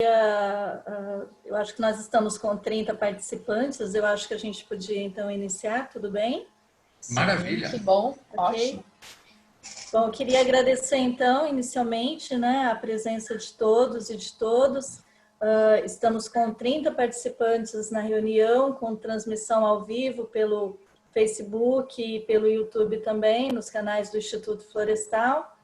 Eu acho que nós estamos com 30 participantes, eu acho que a gente podia então iniciar, tudo bem? Maravilha! Que bom, okay. Ótimo. Bom, eu queria agradecer então, inicialmente, a presença de todos e de todos. Estamos com 30 participantes na reunião, com transmissão ao vivo pelo Facebook e pelo YouTube também, nos canais do Instituto Florestal.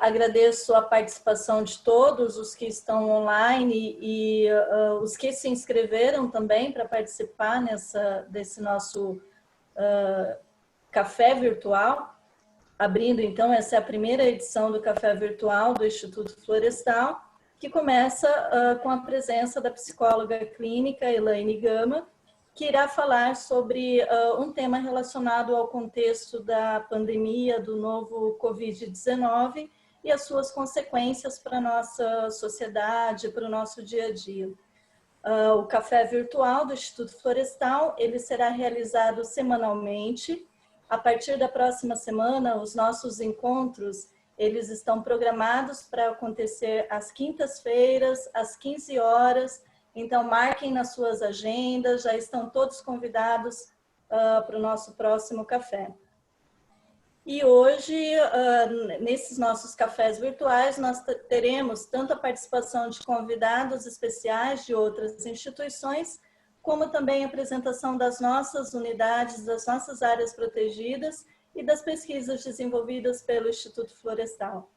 Agradeço a participação de todos os que estão online e os que se inscreveram também para participar desse nosso café virtual. Abrindo, então, essa é a primeira edição do Café Virtual do Instituto Florestal, que começa com a presença da psicóloga clínica Elaine Gama, que irá falar sobre um tema relacionado ao contexto da pandemia do novo Covid-19 e as suas consequências para a nossa sociedade, para o nosso dia a dia. O Café Virtual do Instituto Florestal, ele será realizado semanalmente. A partir da próxima semana, os nossos encontros, eles estão programados para acontecer às quintas-feiras, às 15 horas. Então, marquem nas suas agendas, já estão todos convidados para o nosso próximo café. E hoje, nesses nossos cafés virtuais, nós teremos tanto a participação de convidados especiais de outras instituições, como também a apresentação das nossas unidades, das nossas áreas protegidas e das pesquisas desenvolvidas pelo Instituto Florestal.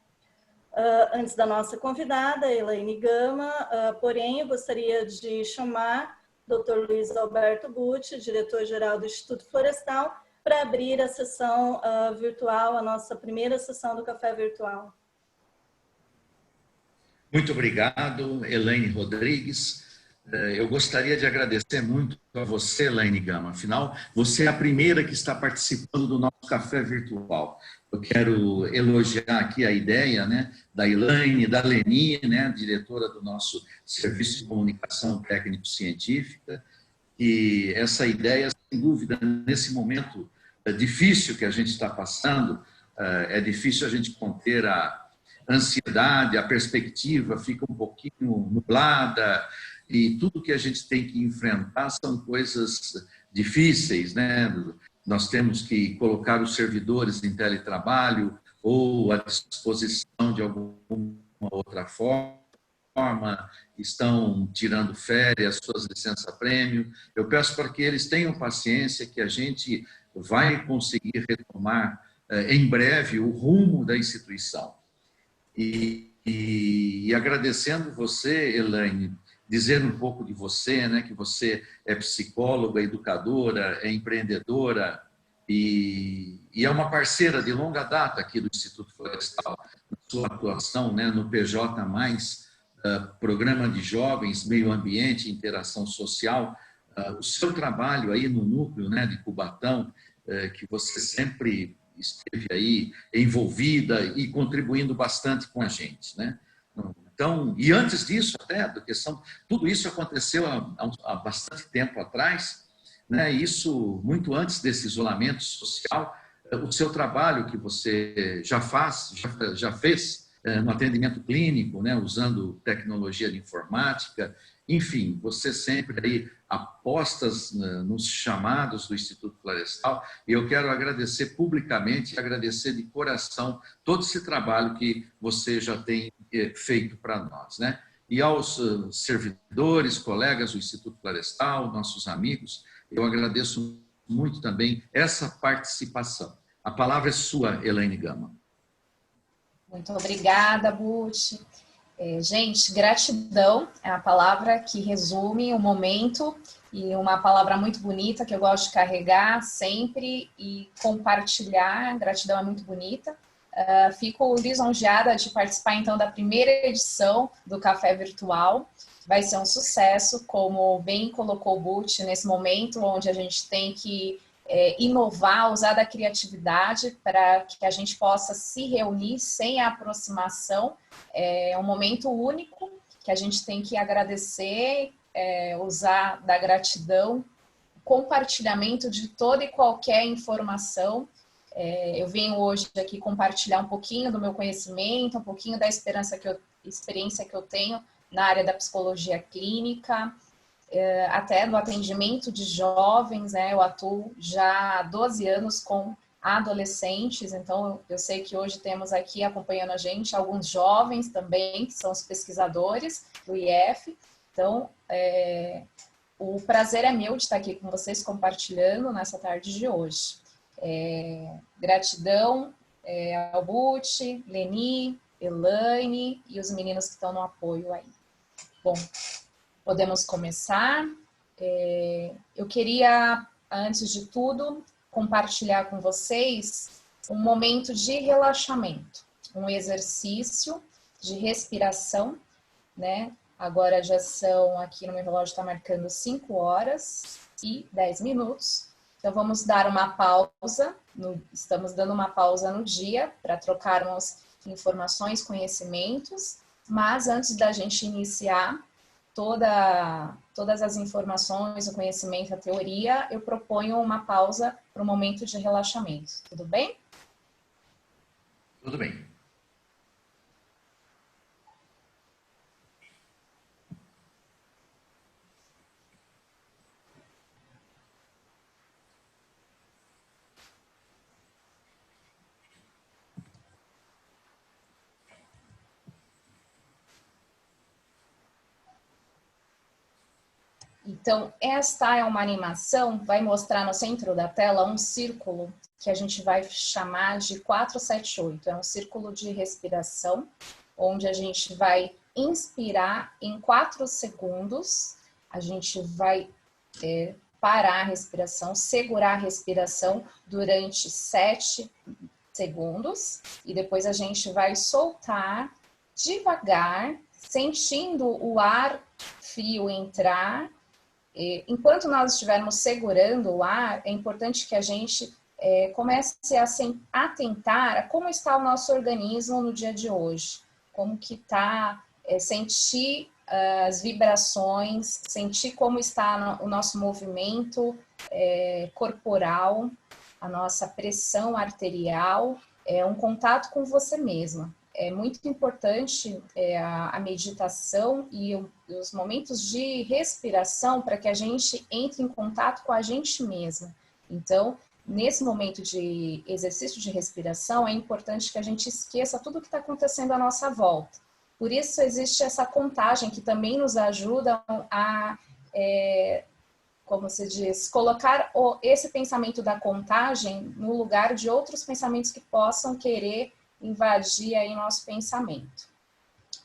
Antes da nossa convidada, Elaine Gama, porém, eu gostaria de chamar o Dr. Luiz Alberto Bucci, diretor-geral do Instituto Florestal, para abrir a sessão virtual, a nossa primeira sessão do Café Virtual. Muito obrigado, Elaine Rodrigues. Eu gostaria de agradecer muito a você, Elaine Gama. Afinal, você é a primeira que está participando do nosso café virtual. Eu quero elogiar aqui a ideia, da Elaine, da Leni, diretora do nosso Serviço de Comunicação Técnico-Científica, e essa ideia, sem dúvida, nesse momento difícil que a gente está passando, é difícil a gente conter a ansiedade, a perspectiva fica um pouquinho nublada, e tudo que a gente tem que enfrentar são coisas difíceis, Nós temos que colocar os servidores em teletrabalho ou à disposição de alguma outra forma, estão tirando férias, suas licença-prêmio. Eu peço para que eles tenham paciência, que a gente vai conseguir retomar em breve o rumo da instituição. E agradecendo você, Elaine, dizer um pouco de você, que você é psicóloga, educadora, é empreendedora e é uma parceira de longa data aqui do Instituto Florestal, na sua atuação no PJ+, Programa de Jovens, Meio Ambiente e Interação Social, o seu trabalho aí no núcleo de Cubatão, que você sempre esteve aí envolvida e contribuindo bastante com a gente, Então, e antes disso, até, tudo isso aconteceu há bastante tempo atrás, isso muito antes desse isolamento social, o seu trabalho que você já fez no atendimento clínico, usando tecnologia de informática, enfim, você sempre aí apostas nos chamados do Instituto Florestal, e eu quero agradecer publicamente, agradecer de coração todo esse trabalho que você já tem feito para nós, E aos servidores, colegas do Instituto Florestal, nossos amigos, eu agradeço muito também essa participação. A palavra é sua, Elaine Gama. Muito obrigada, Bucci. Gente, gratidão é a palavra que resume o momento e uma palavra muito bonita que eu gosto de carregar sempre e compartilhar. Gratidão é muito bonita. Fico lisonjeada de participar, então, da primeira edição do Café Virtual. Vai ser um sucesso, como bem colocou o Bucci, nesse momento onde a gente tem que inovar, usar da criatividade para que a gente possa se reunir sem a aproximação. É um momento único que a gente tem que agradecer, usar da gratidão, compartilhamento de toda e qualquer informação. Eu venho hoje aqui compartilhar um pouquinho do meu conhecimento, um pouquinho da experiência que eu tenho na área da psicologia clínica, até no atendimento de jovens, né? Eu atuo já há 12 anos com adolescentes, então eu sei que hoje temos aqui acompanhando a gente alguns jovens também, que são os pesquisadores do IF. Então, o prazer é meu de estar aqui com vocês compartilhando nessa tarde de hoje. Gratidão ao Bucci, Leni, Elaine e os meninos que estão no apoio aí. Bom, podemos começar. Eu queria, antes de tudo, compartilhar com vocês um momento de relaxamento, um exercício de respiração, né? Agora já são, aqui no meu relógio está marcando 5 horas e 10 minutos. Então vamos dar uma pausa, estamos dando uma pausa no dia para trocarmos informações, conhecimentos, mas antes da gente iniciar todas as informações, o conhecimento, a teoria, eu proponho uma pausa para um momento de relaxamento. Tudo bem? Tudo bem. Então, esta é uma animação, vai mostrar no centro da tela um círculo que a gente vai chamar de 478. É um círculo de respiração, onde a gente vai inspirar em 4 segundos, a gente vai parar a respiração, segurar a respiração durante 7 segundos, e depois a gente vai soltar devagar, sentindo o ar frio entrar. Enquanto nós estivermos segurando o ar, é importante que a gente comece a se atentar a como está o nosso organismo no dia de hoje. Como que está, sentir as vibrações, sentir como está o nosso movimento corporal, a nossa pressão arterial, um contato com você mesma. É muito importante a meditação e os momentos de respiração para que a gente entre em contato com a gente mesma. Então, nesse momento de exercício de respiração, é importante que a gente esqueça tudo o que está acontecendo à nossa volta. Por isso existe essa contagem que também nos ajuda a, como se diz, colocar esse pensamento da contagem no lugar de outros pensamentos que possam querer invadir aí nosso pensamento.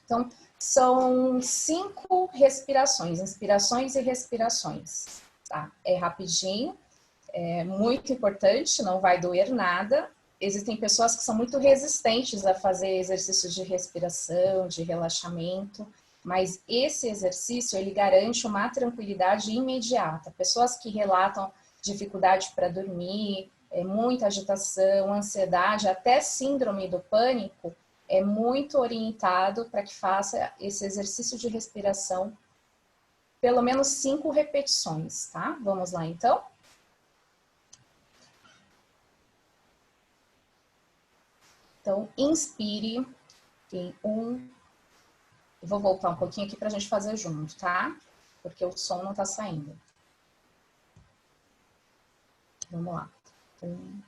Então, são 5 respirações, inspirações e respirações, tá? É rapidinho, é muito importante, não vai doer nada. Existem pessoas que são muito resistentes a fazer exercícios de respiração, de relaxamento, mas esse exercício, ele garante uma tranquilidade imediata. Pessoas que relatam dificuldade para dormir, muita agitação, ansiedade, até síndrome do pânico, é muito orientado para que faça esse exercício de respiração, pelo menos 5 repetições, tá? Vamos lá, então? Então, inspire em 1. Vou voltar um pouquinho aqui para a gente fazer junto, tá? Porque o som não está saindo. Vamos lá. 1.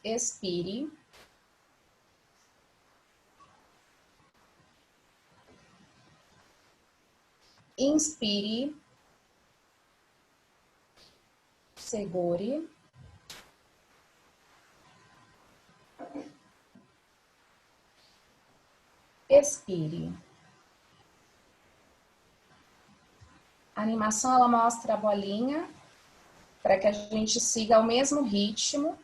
Expire. Inspire. Segure. Expire. A animação, ela mostra a bolinha para que a gente siga o mesmo ritmo.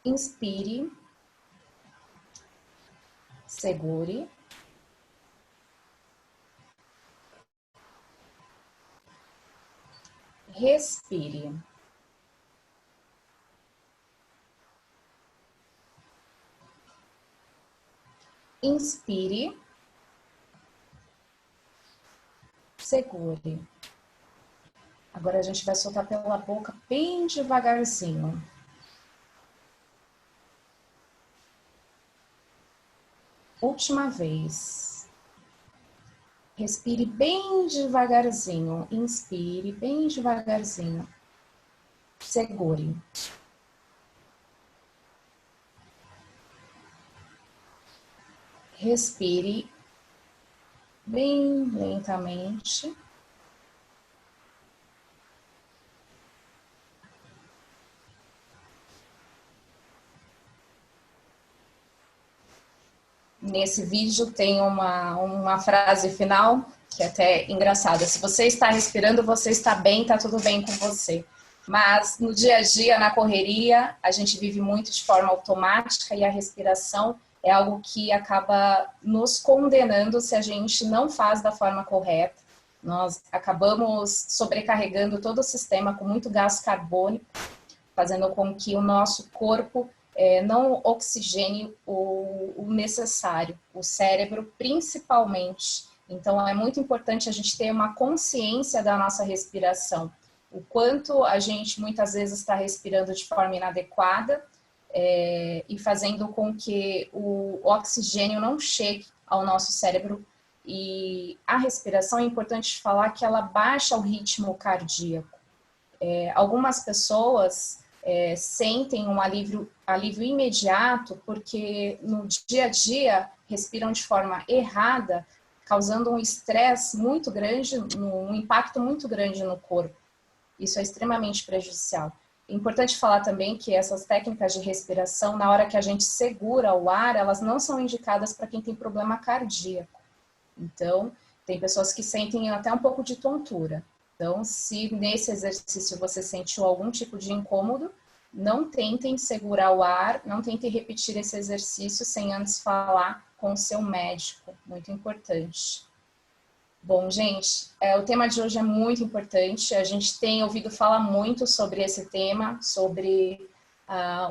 Inspire. Segure. Respire. Inspire. Segure. Agora a gente vai soltar pela boca bem devagarzinho. Última vez. Respire bem devagarzinho. Inspire bem devagarzinho. Segure. Respire bem lentamente. Nesse vídeo tem uma frase final que é até engraçada. Se você está respirando, você está bem, está tudo bem com você. Mas no dia a dia, na correria, a gente vive muito de forma automática e a respiração é algo que acaba nos condenando se a gente não faz da forma correta. Nós acabamos sobrecarregando todo o sistema com muito gás carbônico, fazendo com que o nosso corpo não oxigene o necessário, o cérebro principalmente. Então é muito importante a gente ter uma consciência da nossa respiração, o quanto a gente muitas vezes está respirando de forma inadequada e fazendo com que o oxigênio não chegue ao nosso cérebro. E a respiração, é importante falar que ela baixa o ritmo cardíaco. Algumas pessoas sentem um alívio imediato porque no dia a dia respiram de forma errada, causando um estresse muito grande, um impacto muito grande no corpo. Isso é extremamente prejudicial. É importante falar também que essas técnicas de respiração, na hora que a gente segura o ar, elas não são indicadas para quem tem problema cardíaco. Então, tem pessoas que sentem até um pouco de tontura. Então, se nesse exercício você sentiu algum tipo de incômodo, não tentem segurar o ar, não tentem repetir esse exercício sem antes falar com o seu médico. Muito importante. Bom, gente, o tema de hoje é muito importante. A gente tem ouvido falar muito sobre esse tema, sobre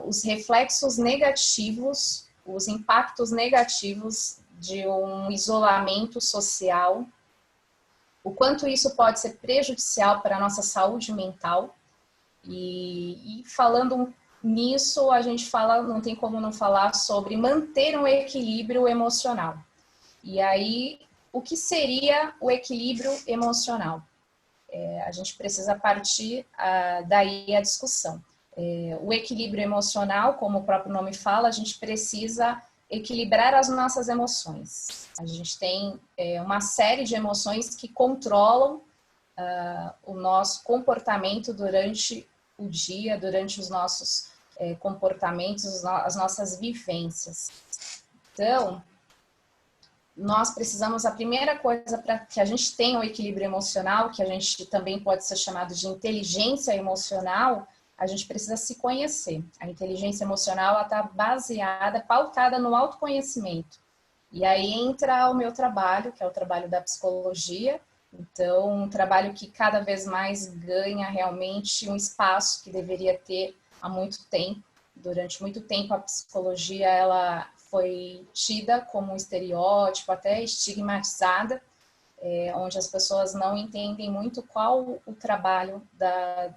os reflexos negativos, os impactos negativos de um isolamento social, o quanto isso pode ser prejudicial para a nossa saúde mental. E falando nisso, a gente fala, não tem como não falar sobre manter um equilíbrio emocional. E aí, o que seria o equilíbrio emocional? A gente precisa partir daí a discussão. O equilíbrio emocional, como o próprio nome fala, a gente precisa equilibrar as nossas emoções. A gente tem uma série de emoções que controlam o nosso comportamento durante o dia, durante os nossos comportamentos, as nossas vivências. Então, nós precisamos, a primeira coisa para que a gente tenha um equilíbrio emocional, que a gente também pode ser chamado de inteligência emocional, a gente precisa se conhecer. A inteligência emocional está baseada, pautada no autoconhecimento. E aí entra o meu trabalho, que é o trabalho da psicologia. Então, um trabalho que cada vez mais ganha realmente um espaço que deveria ter há muito tempo. Durante muito tempo, a psicologia ela foi tida como um estereótipo, até estigmatizada, onde as pessoas não entendem muito qual o trabalho da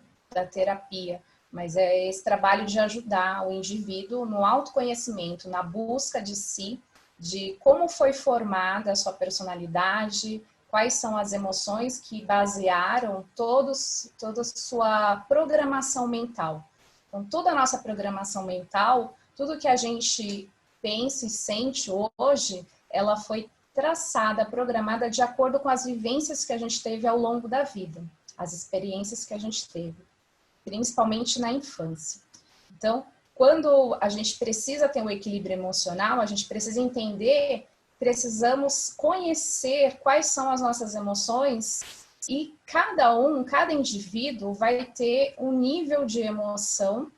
terapia, mas é esse trabalho de ajudar o indivíduo no autoconhecimento, na busca de si, de como foi formada a sua personalidade, quais são as emoções que basearam toda a sua programação mental. Então, toda a nossa programação mental, tudo que a gente pensa e sente hoje, ela foi traçada, programada de acordo com as vivências que a gente teve ao longo da vida, as experiências que a gente teve, principalmente na infância. Então, quando a gente precisa ter um equilíbrio emocional, a gente precisa entender, precisamos conhecer quais são as nossas emoções e cada indivíduo vai ter um nível de emoção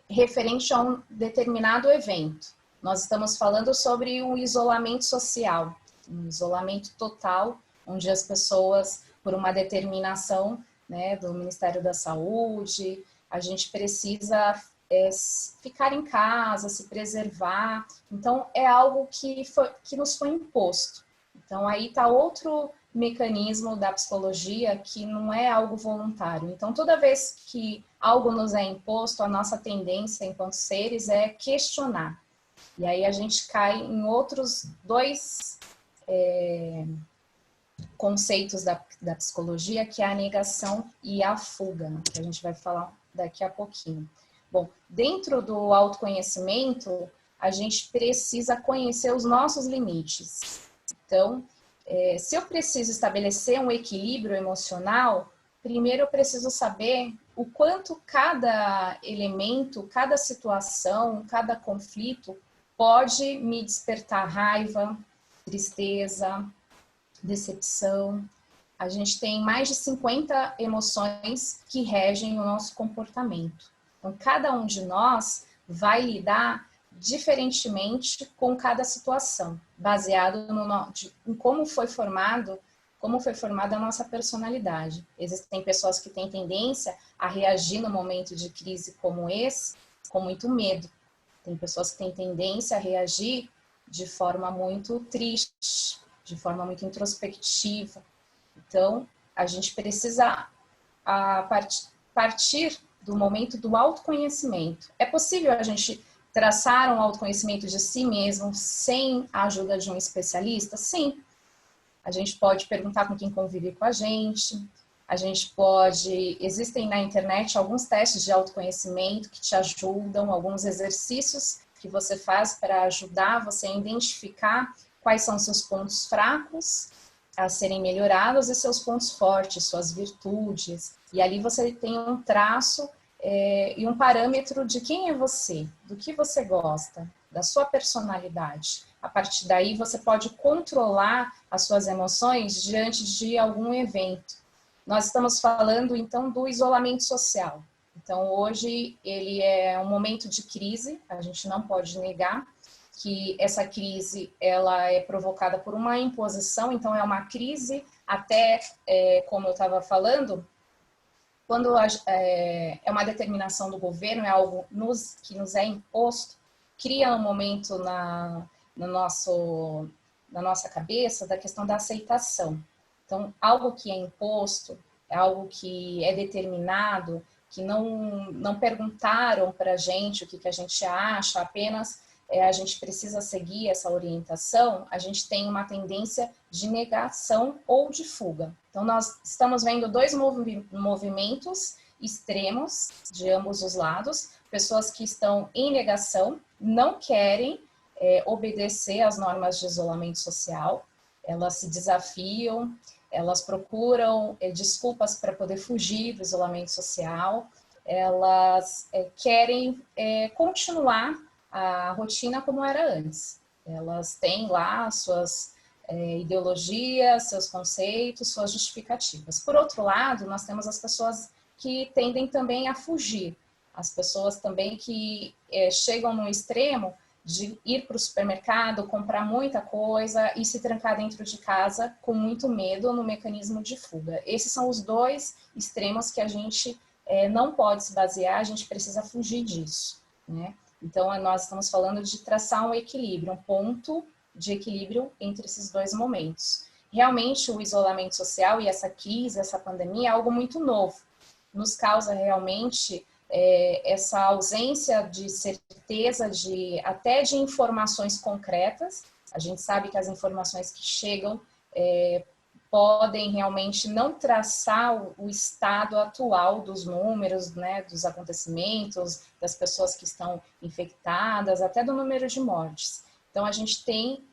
referente a um determinado evento. Nós estamos falando sobre um isolamento social, um isolamento total, onde as pessoas, por uma determinação, né, do Ministério da Saúde, a gente precisa ficar em casa, se preservar. Então, é algo que nos foi imposto. Então, aí está outro mecanismo da psicologia que não é algo voluntário. Então, toda vez que algo nos é imposto, a nossa tendência enquanto seres é questionar. E aí a gente cai em outros dois conceitos da psicologia, que é a negação e a fuga, que a gente vai falar daqui a pouquinho. Bom, dentro do autoconhecimento, a gente precisa conhecer os nossos limites. Então, se eu preciso estabelecer um equilíbrio emocional, primeiro eu preciso saber o quanto cada elemento, cada situação, cada conflito pode me despertar raiva, tristeza, decepção. A gente tem mais de 50 emoções que regem o nosso comportamento. Então, cada um de nós vai lidar diferentemente com cada situação, baseado em como foi formada a nossa personalidade. Existem pessoas que têm tendência a reagir no momento de crise como esse, com muito medo. Tem pessoas que têm tendência a reagir de forma muito triste, de forma muito introspectiva. Então, a gente precisa partir do momento do autoconhecimento. É possível a gente traçar um autoconhecimento de si mesmo sem a ajuda de um especialista? Sim. A gente pode perguntar com quem convive com a gente. Existem na internet alguns testes de autoconhecimento que te ajudam, alguns exercícios que você faz para ajudar você a identificar quais são seus pontos fracos a serem melhorados e seus pontos fortes, suas virtudes. E ali você tem um traço e um parâmetro de quem é você, do que você gosta, da sua personalidade. A partir daí você pode controlar as suas emoções diante de algum evento. Nós estamos falando então do isolamento social. Então hoje ele é um momento de crise, a gente não pode negar que essa crise ela é provocada por uma imposição, então é uma crise até, como eu estava falando, quando é uma determinação do governo, é algo que nos é imposto, cria um momento na nossa cabeça da questão da aceitação. Então, algo que é imposto, é algo que é determinado, que não perguntaram para a gente o que a gente acha, apenas a gente precisa seguir essa orientação, a gente tem uma tendência de negação ou de fuga. Então, nós estamos vendo dois movimentos extremos de ambos os lados, pessoas que estão em negação, não querem obedecer às normas de isolamento social, elas se desafiam, elas procuram desculpas para poder fugir do isolamento social, elas querem continuar a rotina como era antes. Elas têm lá suas ideologias, seus conceitos, suas justificativas. Por outro lado, nós temos as pessoas que tendem também a fugir, as pessoas também que chegam no extremo de ir para o supermercado, comprar muita coisa e se trancar dentro de casa com muito medo no mecanismo de fuga. Esses são os dois extremos que a gente não pode se basear, a gente precisa fugir disso, né? Então, nós estamos falando de traçar um equilíbrio, um ponto de equilíbrio entre esses dois momentos. Realmente, o isolamento social e essa crise, essa pandemia é algo muito novo. Nos causa realmente essa ausência de certeza, até de informações concretas. A gente sabe que as informações que chegam podem realmente não traçar o estado atual dos números, né, dos acontecimentos, das pessoas que estão infectadas, até do número de mortes. Então, a gente tem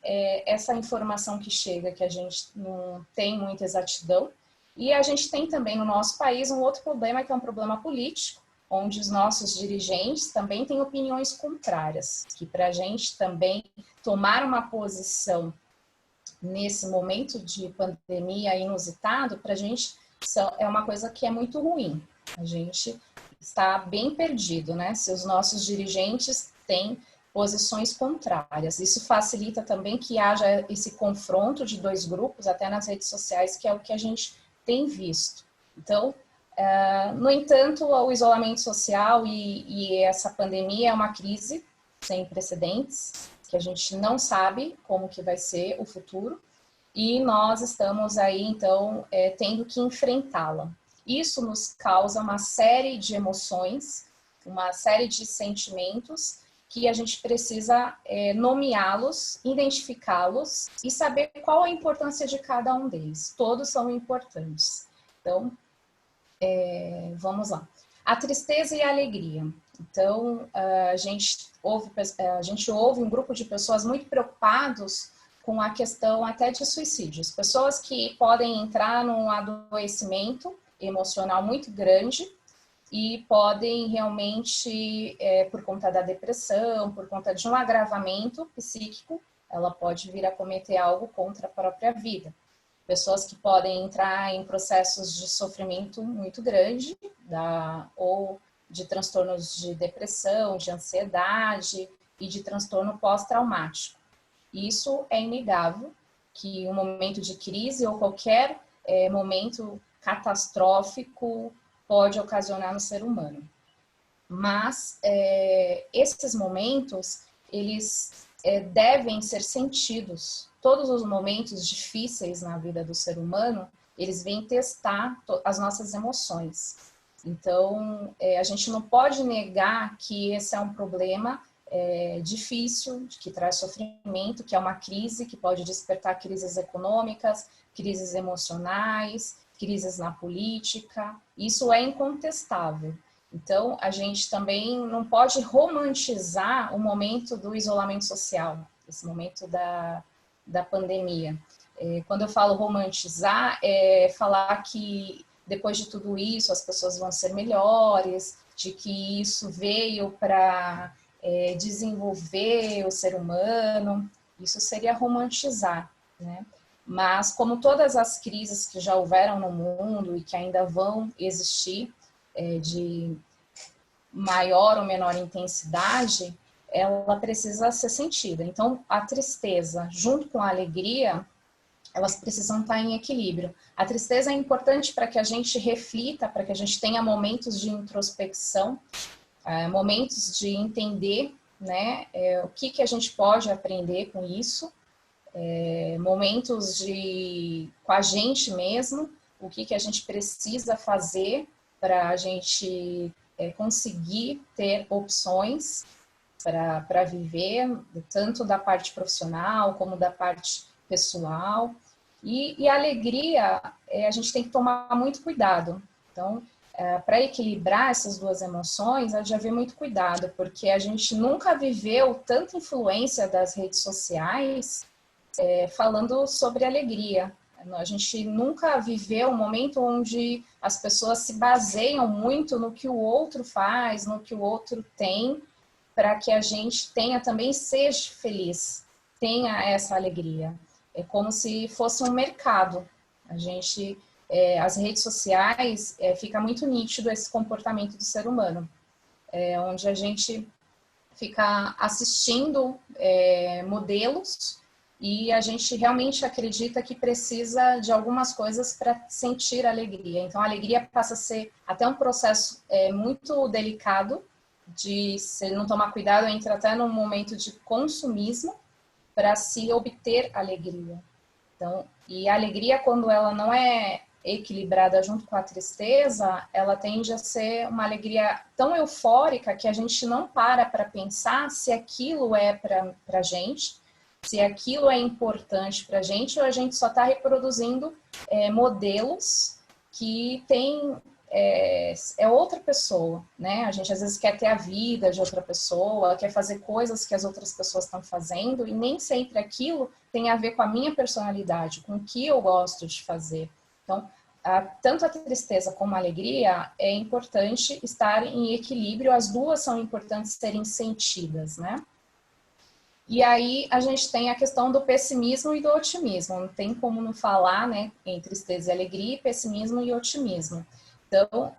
essa informação que chega, que a gente não tem muita exatidão, e a gente tem também no nosso país um outro problema, que é um problema político, onde os nossos dirigentes também têm opiniões contrárias, que para a gente também tomar uma posição nesse momento de pandemia inusitado, para a gente é uma coisa que é muito ruim. A gente está bem perdido, né? Se os nossos dirigentes têm posições contrárias. Isso facilita também que haja esse confronto de dois grupos, até nas redes sociais, que é o que a gente tem visto. Então, No entanto, o isolamento social e essa pandemia é uma crise sem precedentes, que a gente não sabe como que vai ser o futuro, e nós estamos aí, então, tendo que enfrentá-la. Isso nos causa uma série de emoções, uma série de sentimentos, que a gente precisa nomeá-los, identificá-los e saber qual a importância de cada um deles. Todos são importantes. Então, vamos lá. A tristeza e a alegria. Então, a gente ouve um grupo de pessoas muito preocupados com a questão até de suicídios. Pessoas que podem entrar num adoecimento emocional muito grande e podem realmente, por conta da depressão, por conta de um agravamento psíquico, ela pode vir a cometer algo contra a própria vida. Pessoas que podem entrar em processos de sofrimento muito grande, ou de transtornos de depressão, de ansiedade e de transtorno pós-traumático. Isso é inegável, que um momento de crise ou qualquer momento catastrófico pode ocasionar no ser humano. Mas esses momentos, eles devem ser sentidos. Todos os momentos difíceis na vida do ser humano, eles vêm testar as nossas emoções. Então, a gente não pode negar que esse é um problema difícil, que traz sofrimento, que é uma crise, que pode despertar crises econômicas, crises emocionais, crises na política. Isso é incontestável. Então, a gente também não pode romantizar o momento do isolamento social, esse momento da pandemia. Quando eu falo romantizar, é falar que depois de tudo isso as pessoas vão ser melhores, de que isso veio para desenvolver o ser humano. Isso seria romantizar, né? Mas como todas as crises que já houveram no mundo e que ainda vão existir, de maior ou menor intensidade, ela precisa ser sentida. Então, a tristeza, junto com a alegria, elas precisam estar em equilíbrio. A tristeza é importante para que a gente reflita, para que a gente tenha momentos de introspecção, momentos de entender, né, o que a gente pode aprender com isso, momentos com a gente mesmo, o que a gente precisa fazer para a gente conseguir ter opções para viver, tanto da parte profissional como da parte pessoal. E a alegria, a gente tem que tomar muito cuidado. Então, para equilibrar essas duas emoções, a gente já vê muito cuidado, porque a gente nunca viveu tanta influência das redes sociais falando sobre alegria. A gente nunca viveu um momento onde as pessoas se baseiam muito no que o outro faz, no que o outro tem, para que a gente tenha também, seja feliz, tenha essa alegria. É como se fosse um mercado. A gente, as redes sociais, fica muito nítido esse comportamento do ser humano, onde a gente fica assistindo modelos e a gente realmente acredita que precisa de algumas coisas para sentir alegria. Então, a alegria passa a ser até um processo muito delicado, de se não tomar cuidado, entra até num momento de consumismo para se obter alegria. Então, e a alegria, quando ela não é equilibrada junto com a tristeza, ela tende a ser uma alegria tão eufórica que a gente não para pensar se aquilo é para a gente, se aquilo é importante para a gente, ou a gente só está reproduzindo modelos que tem outra pessoa, né? A gente às vezes quer ter a vida de outra pessoa, quer fazer coisas que as outras pessoas estão fazendo, e nem sempre aquilo tem a ver com a minha personalidade, com o que eu gosto de fazer. Então, tanto a tristeza como a alegria é importante estar em equilíbrio, as duas são importantes serem sentidas, né? E aí a gente tem a questão do pessimismo e do otimismo, não tem como não falar, né, em tristeza e alegria, pessimismo e otimismo. Então,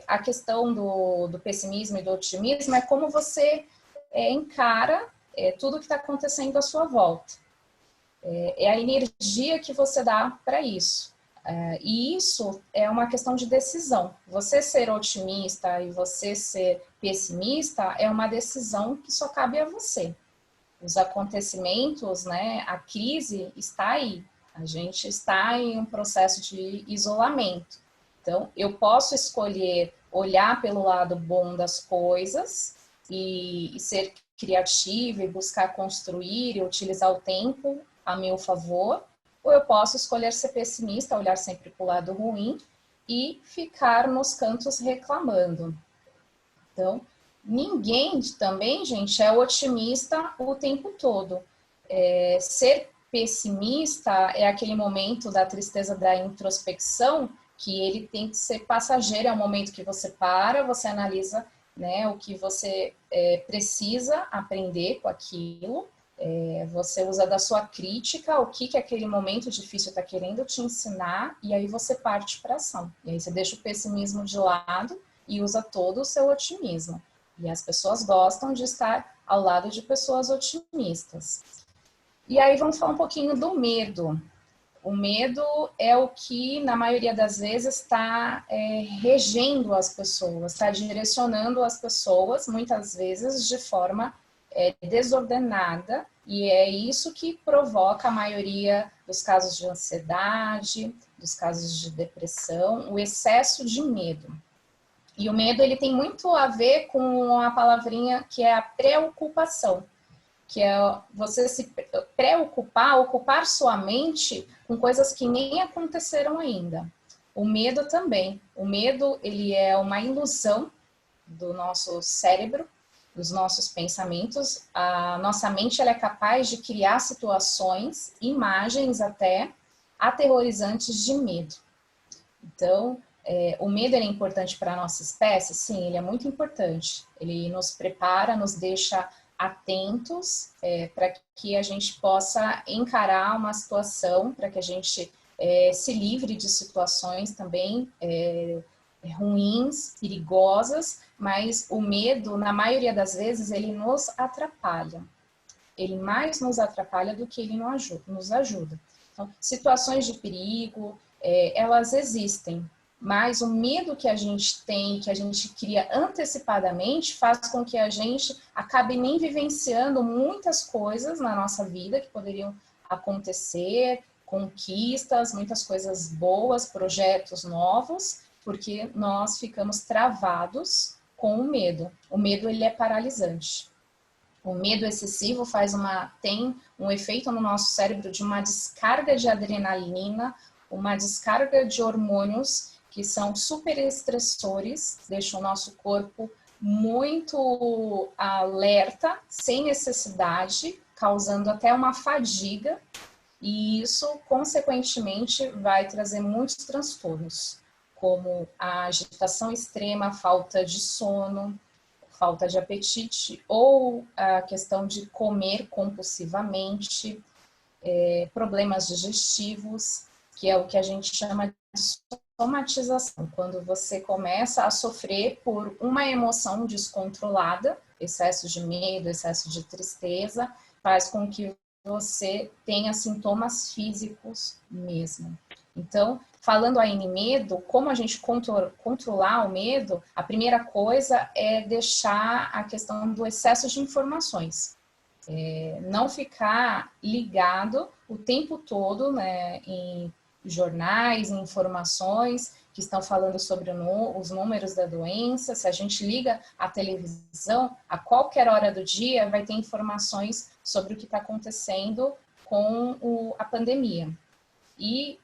a questão do pessimismo e do otimismo é como você encara tudo que está acontecendo à sua volta. É a energia que você dá para isso. E isso é uma questão de decisão. Você ser otimista e você ser pessimista é uma decisão que só cabe a você. Os acontecimentos, né, a crise está aí. A gente está em um processo de isolamento. Então, eu posso escolher olhar pelo lado bom das coisas e ser criativa e buscar construir e utilizar o tempo a meu favor, ou eu posso escolher ser pessimista, olhar sempre para o lado ruim e ficar nos cantos reclamando. Então, ninguém também, gente, é otimista o tempo todo. Ser pessimista é aquele momento da tristeza, da introspecção, que ele tem que ser passageiro, é o momento que você para, você analisa, né, o que você precisa aprender com aquilo, você usa da sua crítica, o que aquele momento difícil está querendo te ensinar, e aí você parte para ação. E aí você deixa o pessimismo de lado e usa todo o seu otimismo. E as pessoas gostam de estar ao lado de pessoas otimistas. E aí vamos falar um pouquinho do medo. O medo é o que, na maioria das vezes, está regendo as pessoas, está direcionando as pessoas, muitas vezes de forma desordenada, e é isso que provoca a maioria dos casos de ansiedade, dos casos de depressão, o excesso de medo. E o medo, ele tem muito a ver com a palavrinha que é a preocupação, que é você se preocupar, ocupar sua mente com coisas que nem aconteceram ainda. O medo também. O medo, ele é uma ilusão do nosso cérebro, dos nossos pensamentos. A nossa mente, ela é capaz de criar situações, imagens até, aterrorizantes de medo. Então, o medo é importante para a nossa espécie? Sim, ele é muito importante. Ele nos prepara, nos deixa atentos para que a gente possa encarar uma situação, para que a gente se livre de situações também ruins, perigosas, mas o medo, na maioria das vezes, ele nos atrapalha. Ele mais nos atrapalha do que ele nos ajuda. Então, situações de perigo, elas existem, mas o medo que a gente tem, que a gente cria antecipadamente, faz com que a gente acabe nem vivenciando muitas coisas na nossa vida que poderiam acontecer, conquistas, muitas coisas boas, projetos novos, porque nós ficamos travados com o medo. O medo, ele é paralisante. O medo excessivo tem um efeito no nosso cérebro de uma descarga de adrenalina, uma descarga de hormônios que são super estressores, deixam o nosso corpo muito alerta, sem necessidade, causando até uma fadiga, e isso, consequentemente, vai trazer muitos transtornos, como a agitação extrema, a falta de sono, falta de apetite, ou a questão de comer compulsivamente, problemas digestivos, que é o que a gente chama de somatização, quando você começa a sofrer por uma emoção descontrolada, excesso de medo, excesso de tristeza, faz com que você tenha sintomas físicos mesmo. Então, falando aí em medo, como a gente controlar o medo, a primeira coisa é deixar a questão do excesso de informações. Não ficar ligado o tempo todo, né, em jornais, em informações que estão falando sobre os números da doença. Se a gente liga a televisão, a qualquer hora do dia vai ter informações sobre o que está acontecendo com a pandemia. E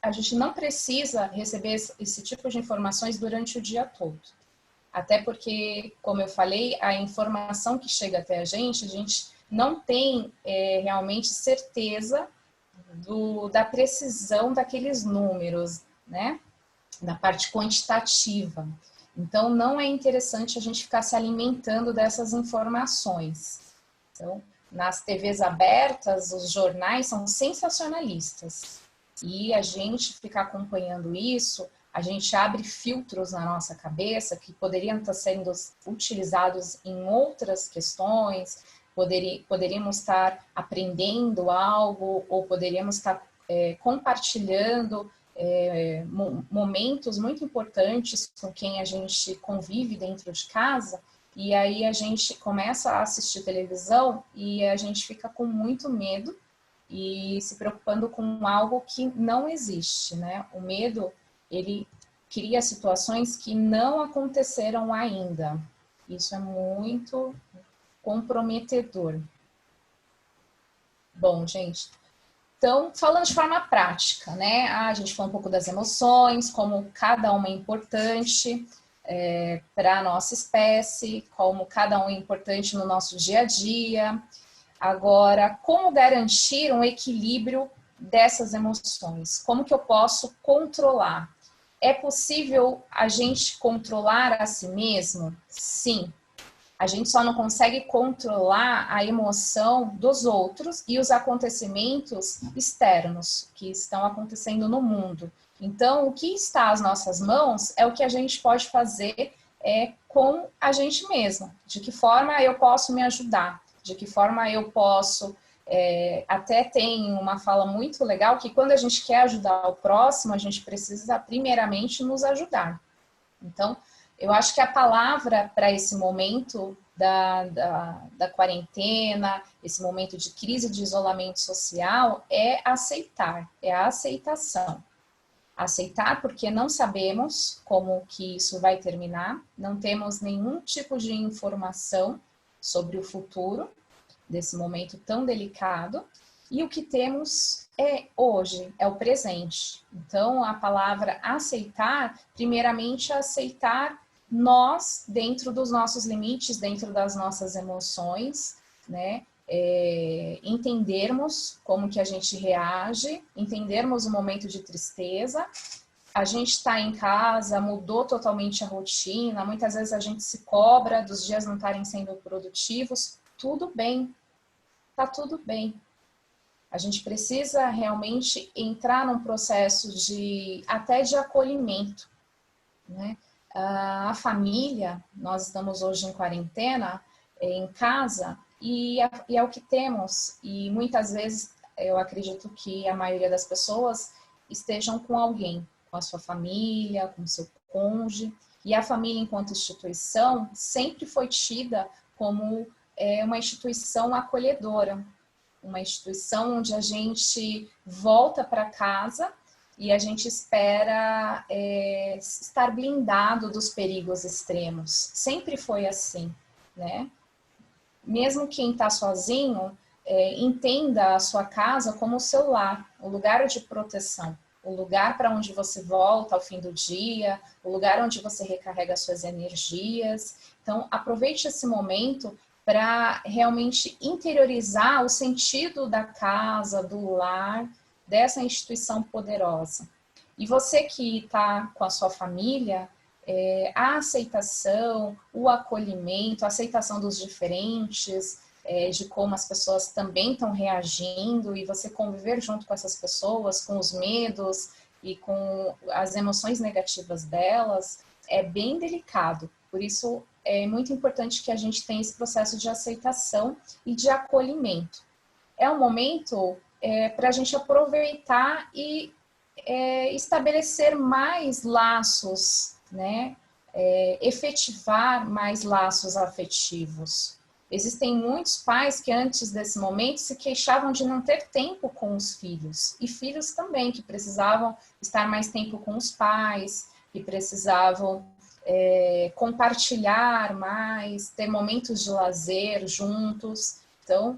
a gente não precisa receber esse tipo de informações durante o dia todo. Até porque, como eu falei, a informação que chega até a gente não tem realmente certeza da precisão daqueles números, né? Da parte quantitativa. Então, não é interessante a gente ficar se alimentando dessas informações. Então, nas TVs abertas, os jornais são sensacionalistas. E a gente ficar acompanhando isso, a gente abre filtros na nossa cabeça que poderiam estar sendo utilizados em outras questões, poderíamos estar aprendendo algo, ou poderíamos estar compartilhando momentos muito importantes com quem a gente convive dentro de casa, e aí a gente começa a assistir televisão e a gente fica com muito medo e se preocupando com algo que não existe, né? O medo, ele cria situações que não aconteceram ainda. Isso é muito comprometedor. Bom, gente, então, falando de forma prática, né? A gente falou um pouco das emoções, como cada uma é importante para a nossa espécie, como cada um é importante no nosso dia a dia. Agora, como garantir um equilíbrio dessas emoções? Como que eu posso controlar? É possível a gente controlar a si mesmo? Sim. A gente só não consegue controlar a emoção dos outros e os acontecimentos externos que estão acontecendo no mundo. Então, o que está às nossas mãos é o que a gente pode fazer com a gente mesma. De que forma eu posso me ajudar? De que forma eu posso... até tem uma fala muito legal que quando a gente quer ajudar o próximo, a gente precisa primeiramente nos ajudar. Então, eu acho que a palavra para esse momento da quarentena, esse momento de crise de isolamento social, é aceitar, é a aceitação. Aceitar porque não sabemos como que isso vai terminar, não temos nenhum tipo de informação sobre o futuro desse momento tão delicado, e o que temos hoje, é o presente. Então, a palavra aceitar, primeiramente aceitar nós, dentro dos nossos limites, dentro das nossas emoções, né? Entendermos como que a gente reage, entendermos o momento de tristeza. A gente está em casa, mudou totalmente a rotina, muitas vezes a gente se cobra dos dias não estarem sendo produtivos. Tudo bem, tá tudo bem. A gente precisa realmente entrar num processo até de acolhimento, né? A família, nós estamos hoje em quarentena, em casa, e é o que temos. E muitas vezes, eu acredito que a maioria das pessoas estejam com alguém, com a sua família, com o seu cônjuge. E a família, enquanto instituição, sempre foi tida como uma instituição acolhedora, uma instituição onde a gente volta para casa e a gente espera estar blindado dos perigos extremos. Sempre foi assim, né? Mesmo quem está sozinho, entenda a sua casa como o seu lar, o lugar de proteção, o lugar para onde você volta ao fim do dia, o lugar onde você recarrega suas energias. Então, aproveite esse momento para realmente interiorizar o sentido da casa, do lar, dessa instituição poderosa. E você que está com a sua família, a aceitação, o acolhimento, a aceitação dos diferentes, de como as pessoas também estão reagindo, e você conviver junto com essas pessoas, com os medos e com as emoções negativas delas, é bem delicado. Por isso, é muito importante que a gente tenha esse processo de aceitação e de acolhimento. É um momento para a gente aproveitar e estabelecer mais laços, né? Efetivar mais laços afetivos. Existem muitos pais que antes desse momento se queixavam de não ter tempo com os filhos, e filhos também que precisavam estar mais tempo com os pais, que precisavam compartilhar mais, ter momentos de lazer juntos. Então,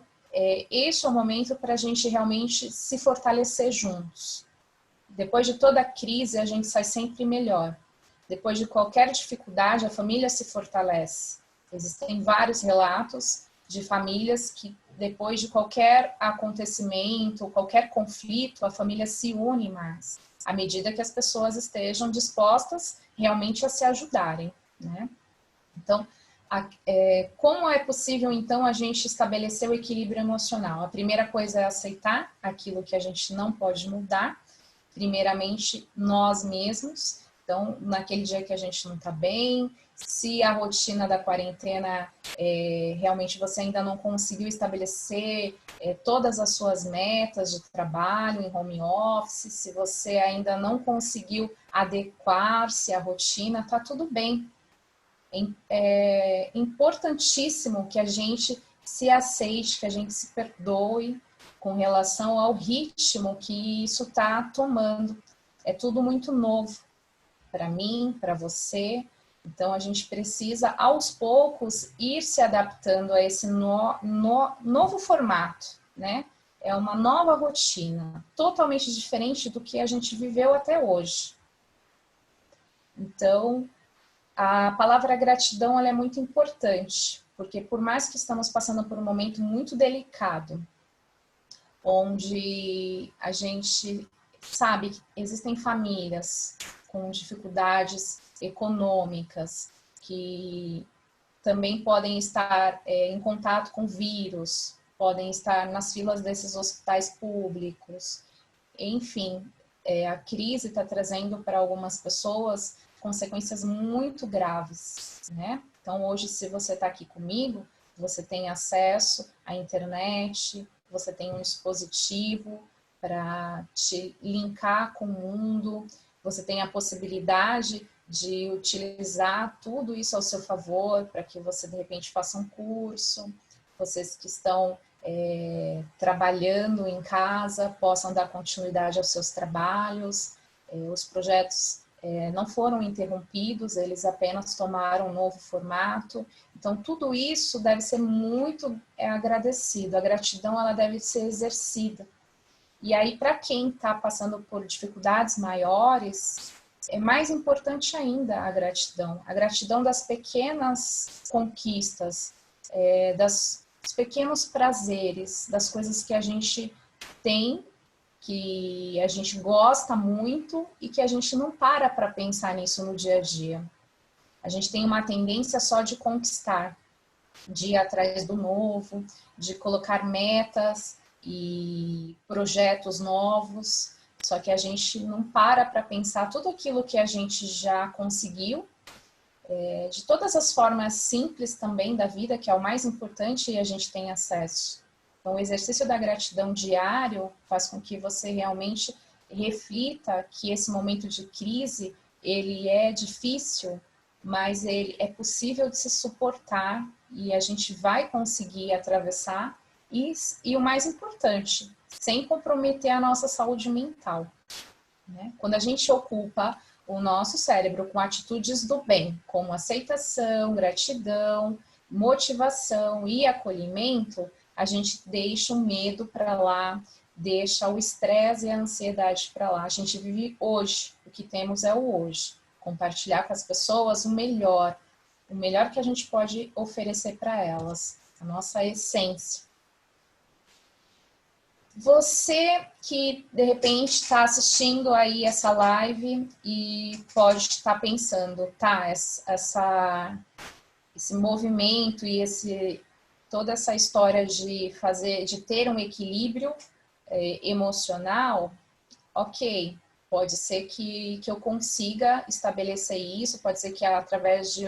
este é o momento para a gente realmente se fortalecer juntos. Depois de toda a crise, a gente sai sempre melhor. Depois de qualquer dificuldade, a família se fortalece. Existem vários relatos de famílias que, depois de qualquer acontecimento, qualquer conflito, a família se une mais, à medida que as pessoas estejam dispostas realmente a se ajudarem, né? Então, como é possível, então, a gente estabelecer o equilíbrio emocional? A primeira coisa é aceitar aquilo que a gente não pode mudar, primeiramente nós mesmos. Então, naquele dia que a gente não está bem, Se a rotina da quarentena, realmente você ainda não conseguiu estabelecer todas as suas metas de trabalho em home office, se você ainda não conseguiu adequar-se à rotina, tá tudo bem. É importantíssimo que a gente se aceite, que a gente se perdoe com relação ao ritmo que isso está tomando. É tudo muito novo para mim, para você. Então, a gente precisa, aos poucos, ir se adaptando a esse novo formato, né? É uma nova rotina, totalmente diferente do que a gente viveu até hoje. Então, a palavra gratidão ela é muito importante, porque por mais que estamos passando por um momento muito delicado, onde a gente sabe que existem famílias com dificuldades econômicas, que também podem estar em contato com vírus, podem estar nas filas desses hospitais públicos. Enfim, a crise está trazendo para algumas pessoas consequências muito graves, né? Então, hoje, se você está aqui comigo, você tem acesso à internet, você tem um dispositivo para te linkar com o mundo, você tem a possibilidade de utilizar tudo isso ao seu favor para que você, de repente, faça um curso. Vocês que estão trabalhando em casa possam dar continuidade aos seus trabalhos. Os projetos não foram interrompidos, eles apenas tomaram um novo formato. Então, tudo isso deve ser muito agradecido. A gratidão ela deve ser exercida. E aí, para quem está passando por dificuldades maiores, é mais importante ainda a gratidão das pequenas conquistas, dos pequenos prazeres, das coisas que a gente tem, que a gente gosta muito e que a gente não para pensar nisso no dia a dia. A gente tem uma tendência só de conquistar, de ir atrás do novo, de colocar metas e projetos novos, só que a gente não para pensar tudo aquilo que a gente já conseguiu, de todas as formas simples também da vida, que é o mais importante e a gente tem acesso. Então, o exercício da gratidão diário faz com que você realmente reflita que esse momento de crise, ele é difícil, mas ele é possível de se suportar e a gente vai conseguir atravessar e o mais importante, sem comprometer a nossa saúde mental, né? Quando a gente ocupa o nosso cérebro com atitudes do bem, como aceitação, gratidão, motivação e acolhimento, a gente deixa o medo para lá, deixa o estresse e a ansiedade para lá. A gente vive hoje, o que temos é o hoje. Compartilhar com as pessoas o melhor que a gente pode oferecer para elas, a nossa essência. Você que, de repente, está assistindo aí essa live e pode estar pensando, tá, esse movimento e toda essa história de ter um equilíbrio emocional, ok, pode ser que eu consiga estabelecer isso, pode ser que através de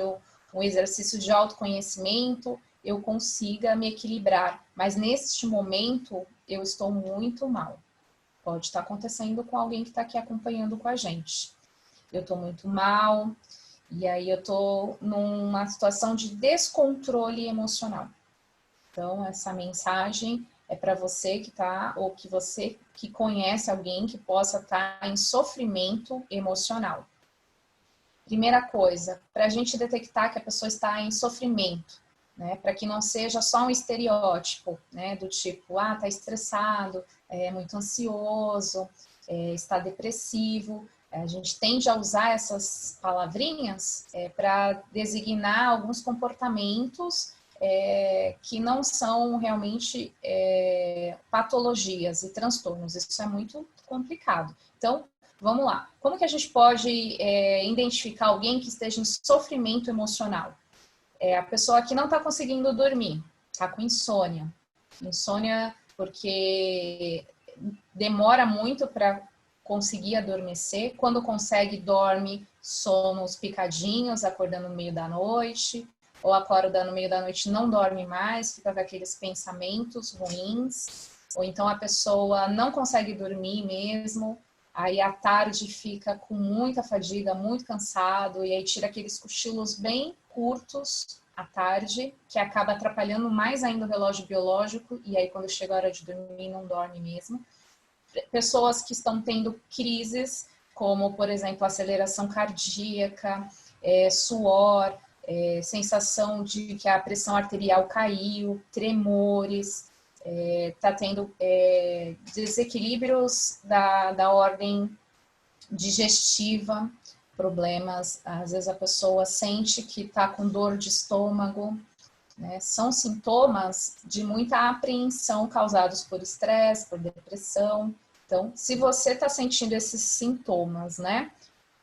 um exercício de autoconhecimento eu consiga me equilibrar, mas neste momento eu estou muito mal. Pode estar acontecendo com alguém que está aqui acompanhando com a gente. Eu estou muito mal, e aí eu estou numa situação de descontrole emocional. Então, essa mensagem é para você que está, ou que você que conhece alguém que possa estar em sofrimento emocional. Primeira coisa, para a gente detectar que a pessoa está em sofrimento, né, para que não seja só um estereótipo, né, do tipo, está estressado, é muito ansioso, está depressivo. A gente tende a usar essas palavrinhas para designar alguns comportamentos que não são realmente patologias e transtornos. Isso é muito complicado. Então, vamos lá. Como que a gente pode identificar alguém que esteja em sofrimento emocional? A pessoa que não está conseguindo dormir, está com insônia. Insônia porque demora muito para conseguir adormecer. Quando consegue, dorme sonos picadinhos, acordando no meio da noite, ou acorda no meio da noite e não dorme mais, fica com aqueles pensamentos ruins, ou então a pessoa não consegue dormir mesmo, aí à tarde fica com muita fadiga, muito cansado, e aí tira aqueles cochilos bem curtos à tarde, que acaba atrapalhando mais ainda o relógio biológico, e aí quando chega a hora de dormir não dorme mesmo. Pessoas que estão tendo crises, como por exemplo aceleração cardíaca, suor, sensação de que a pressão arterial caiu, tremores, está tendo desequilíbrios da ordem digestiva, problemas, às vezes a pessoa sente que está com dor de estômago, né? São sintomas de muita apreensão causados por estresse, por depressão. Então, se você está sentindo esses sintomas, né?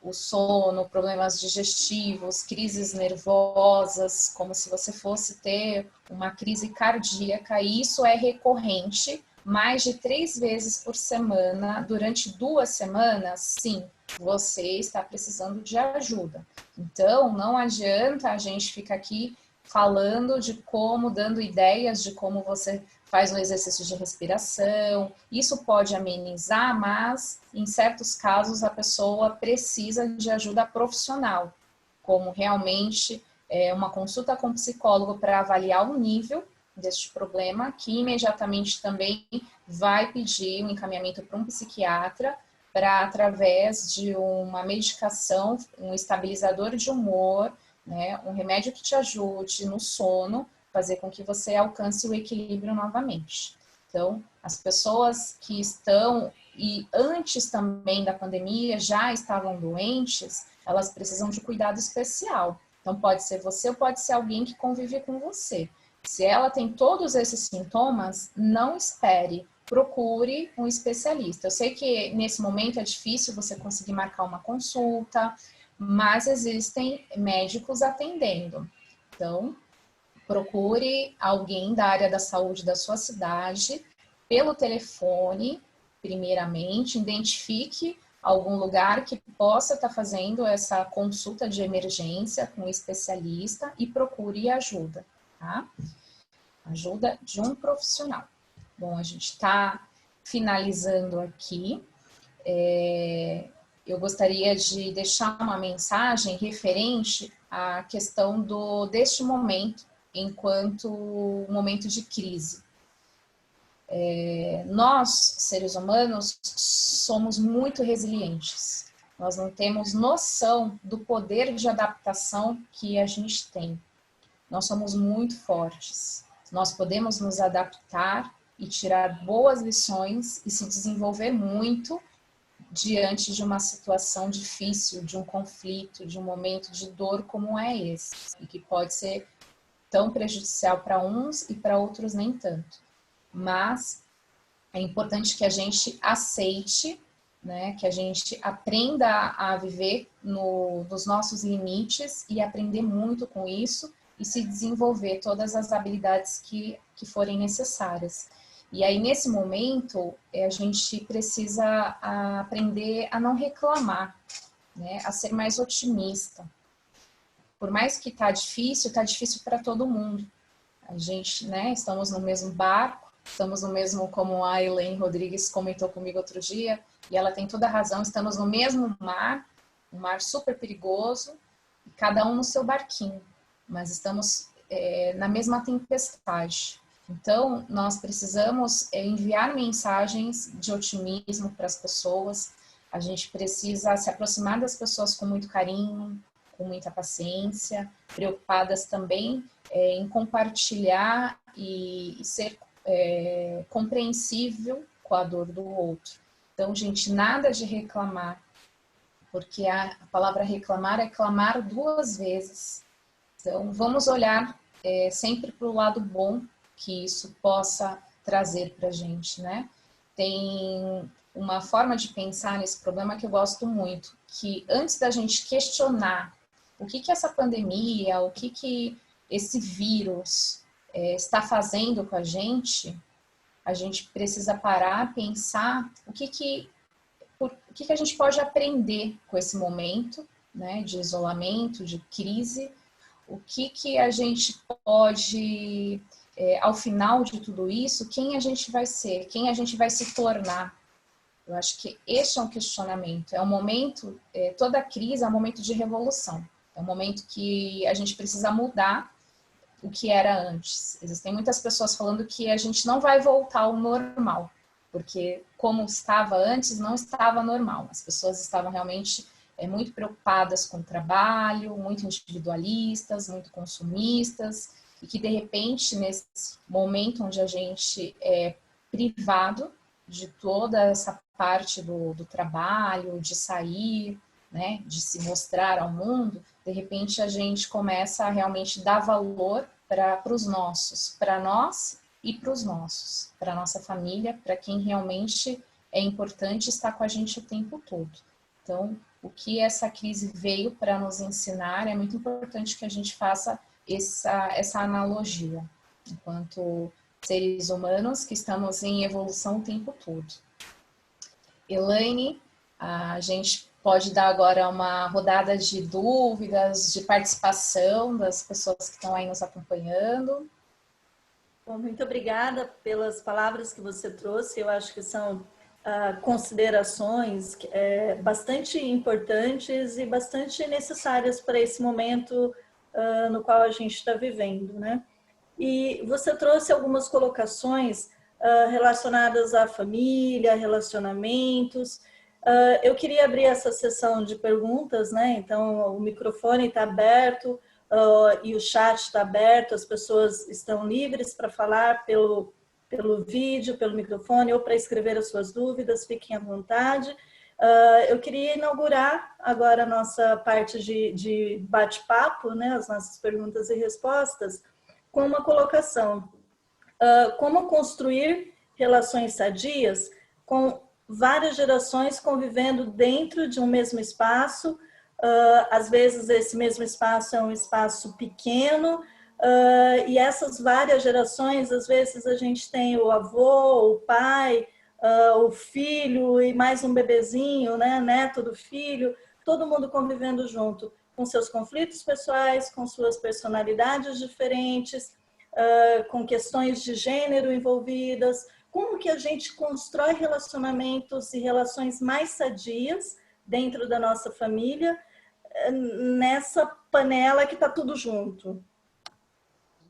O sono, problemas digestivos, crises nervosas, como se você fosse ter uma crise cardíaca, e isso é recorrente, mais de 3 vezes por semana, durante 2 semanas, sim, você está precisando de ajuda. Então, não adianta a gente ficar aqui falando de como, dando ideias de como você faz um exercício de respiração. Isso pode amenizar, mas em certos casos a pessoa precisa de ajuda profissional, como realmente uma consulta com psicólogo para avaliar o nível deste problema, que imediatamente também vai pedir um encaminhamento para um psiquiatra, para através de uma medicação, um estabilizador de humor, né, um remédio que te ajude no sono, fazer com que você alcance o equilíbrio novamente. Então, as pessoas que estão, e antes também da pandemia, já estavam doentes, elas precisam de cuidado especial. Então, pode ser você ou pode ser alguém que convive com você. Se ela tem todos esses sintomas, não espere, procure um especialista. Eu sei que nesse momento é difícil você conseguir marcar uma consulta, mas existem médicos atendendo. Então, procure alguém da área da saúde da sua cidade, pelo telefone, primeiramente, identifique algum lugar que possa estar fazendo essa consulta de emergência com um especialista e procure ajuda, tá? Ajuda de um profissional. Bom, a gente está finalizando aqui. Eu gostaria de deixar uma mensagem referente à questão deste momento, enquanto momento de crise. Nós, seres humanos, somos muito resilientes. Nós não temos noção do poder de adaptação que a gente tem. Nós somos muito fortes. Nós podemos nos adaptar e tirar boas lições e se desenvolver muito diante de uma situação difícil, de um conflito, de um momento de dor como é esse, e que pode ser tão prejudicial para uns e para outros nem tanto. Mas é importante que a gente aceite, né, que a gente aprenda a viver nos nossos limites e aprender muito com isso e se desenvolver todas as habilidades que forem necessárias. E aí, nesse momento, a gente precisa aprender a não reclamar, né, a ser mais otimista. Por mais que tá difícil para todo mundo. A gente, né, estamos no mesmo barco, estamos no mesmo, como a Elaine Rodrigues comentou comigo outro dia, e ela tem toda a razão, estamos no mesmo mar, um mar super perigoso, cada um no seu barquinho, mas estamos na mesma tempestade. Então, nós precisamos enviar mensagens de otimismo para as pessoas, a gente precisa se aproximar das pessoas com muito carinho, com muita paciência, preocupadas também em compartilhar e ser compreensível com a dor do outro. Então, gente, nada de reclamar, porque a palavra reclamar é clamar 2 vezes. Então, vamos olhar sempre para o lado bom que isso possa trazer para a gente, né? Tem uma forma de pensar nesse problema que eu gosto muito, que antes da gente questionar o que essa pandemia, o que esse vírus está fazendo com a gente precisa parar, pensar o que a gente pode aprender com esse momento né, de isolamento, de crise, o que a gente pode, ao final de tudo isso, quem a gente vai ser, quem a gente vai se tornar. Eu acho que este é um questionamento, é um momento, toda crise é um momento de revolução, é um momento que a gente precisa mudar o que era antes. Existem muitas pessoas falando que a gente não vai voltar ao normal, porque como estava antes, não estava normal. As pessoas estavam realmente muito preocupadas com o trabalho, muito individualistas, muito consumistas, e que de repente, nesse momento onde a gente é privado de toda essa parte do trabalho, de sair, né, de se mostrar ao mundo, de repente a gente começa a realmente dar valor para os nossos, para nós e para os nossos, para a nossa família, para quem realmente é importante estar com a gente o tempo todo. Então, o que essa crise veio para nos ensinar, é muito importante que a gente faça essa analogia, enquanto seres humanos que estamos em evolução o tempo todo. Elaine, a gente pode dar agora uma rodada de dúvidas, de participação das pessoas que estão aí nos acompanhando. Bom, muito obrigada pelas palavras que você trouxe. Eu acho que são considerações bastante importantes e bastante necessárias para esse momento no qual a gente está vivendo, né? E você trouxe algumas colocações relacionadas à família, relacionamentos. Eu queria abrir essa sessão de perguntas, né? Então, o microfone está aberto e o chat está aberto, as pessoas estão livres para falar pelo vídeo, pelo microfone, ou para escrever as suas dúvidas, fiquem à vontade. Eu queria inaugurar agora a nossa parte de bate-papo, né? As nossas perguntas e respostas, com uma colocação. Como construir relações sadias com várias gerações convivendo dentro de um mesmo espaço. Às vezes esse mesmo espaço é um espaço pequeno, e essas várias gerações, às vezes a gente tem o avô, o pai, o filho e mais um bebezinho, né, neto do filho, todo mundo convivendo junto, com seus conflitos pessoais, com suas personalidades diferentes, com questões de gênero envolvidas. Como que a gente constrói relacionamentos e relações mais sadias dentro da nossa família, nessa panela que está tudo junto?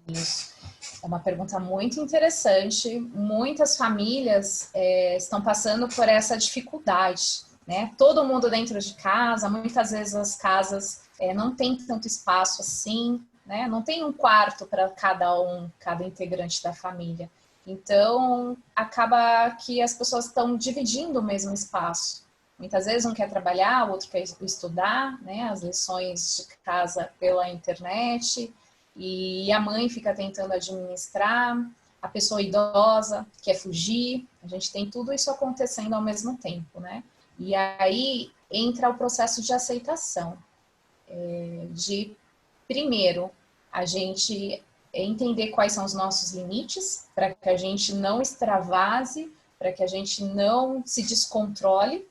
Isso. É uma pergunta muito interessante. Muitas famílias estão passando por essa dificuldade, né? Todo mundo dentro de casa, muitas vezes as casas não tem tanto espaço assim, né? Não tem um quarto para cada integrante da família. Então, acaba que as pessoas estão dividindo o mesmo espaço. Muitas vezes um quer trabalhar, o outro quer estudar, né? As lições de casa pela internet, e a mãe fica tentando administrar, a pessoa idosa quer fugir, a gente tem tudo isso acontecendo ao mesmo tempo, né? E aí entra o processo de aceitação, de, primeiro, a gente entender quais são os nossos limites, para que a gente não extravase, para que a gente não se descontrole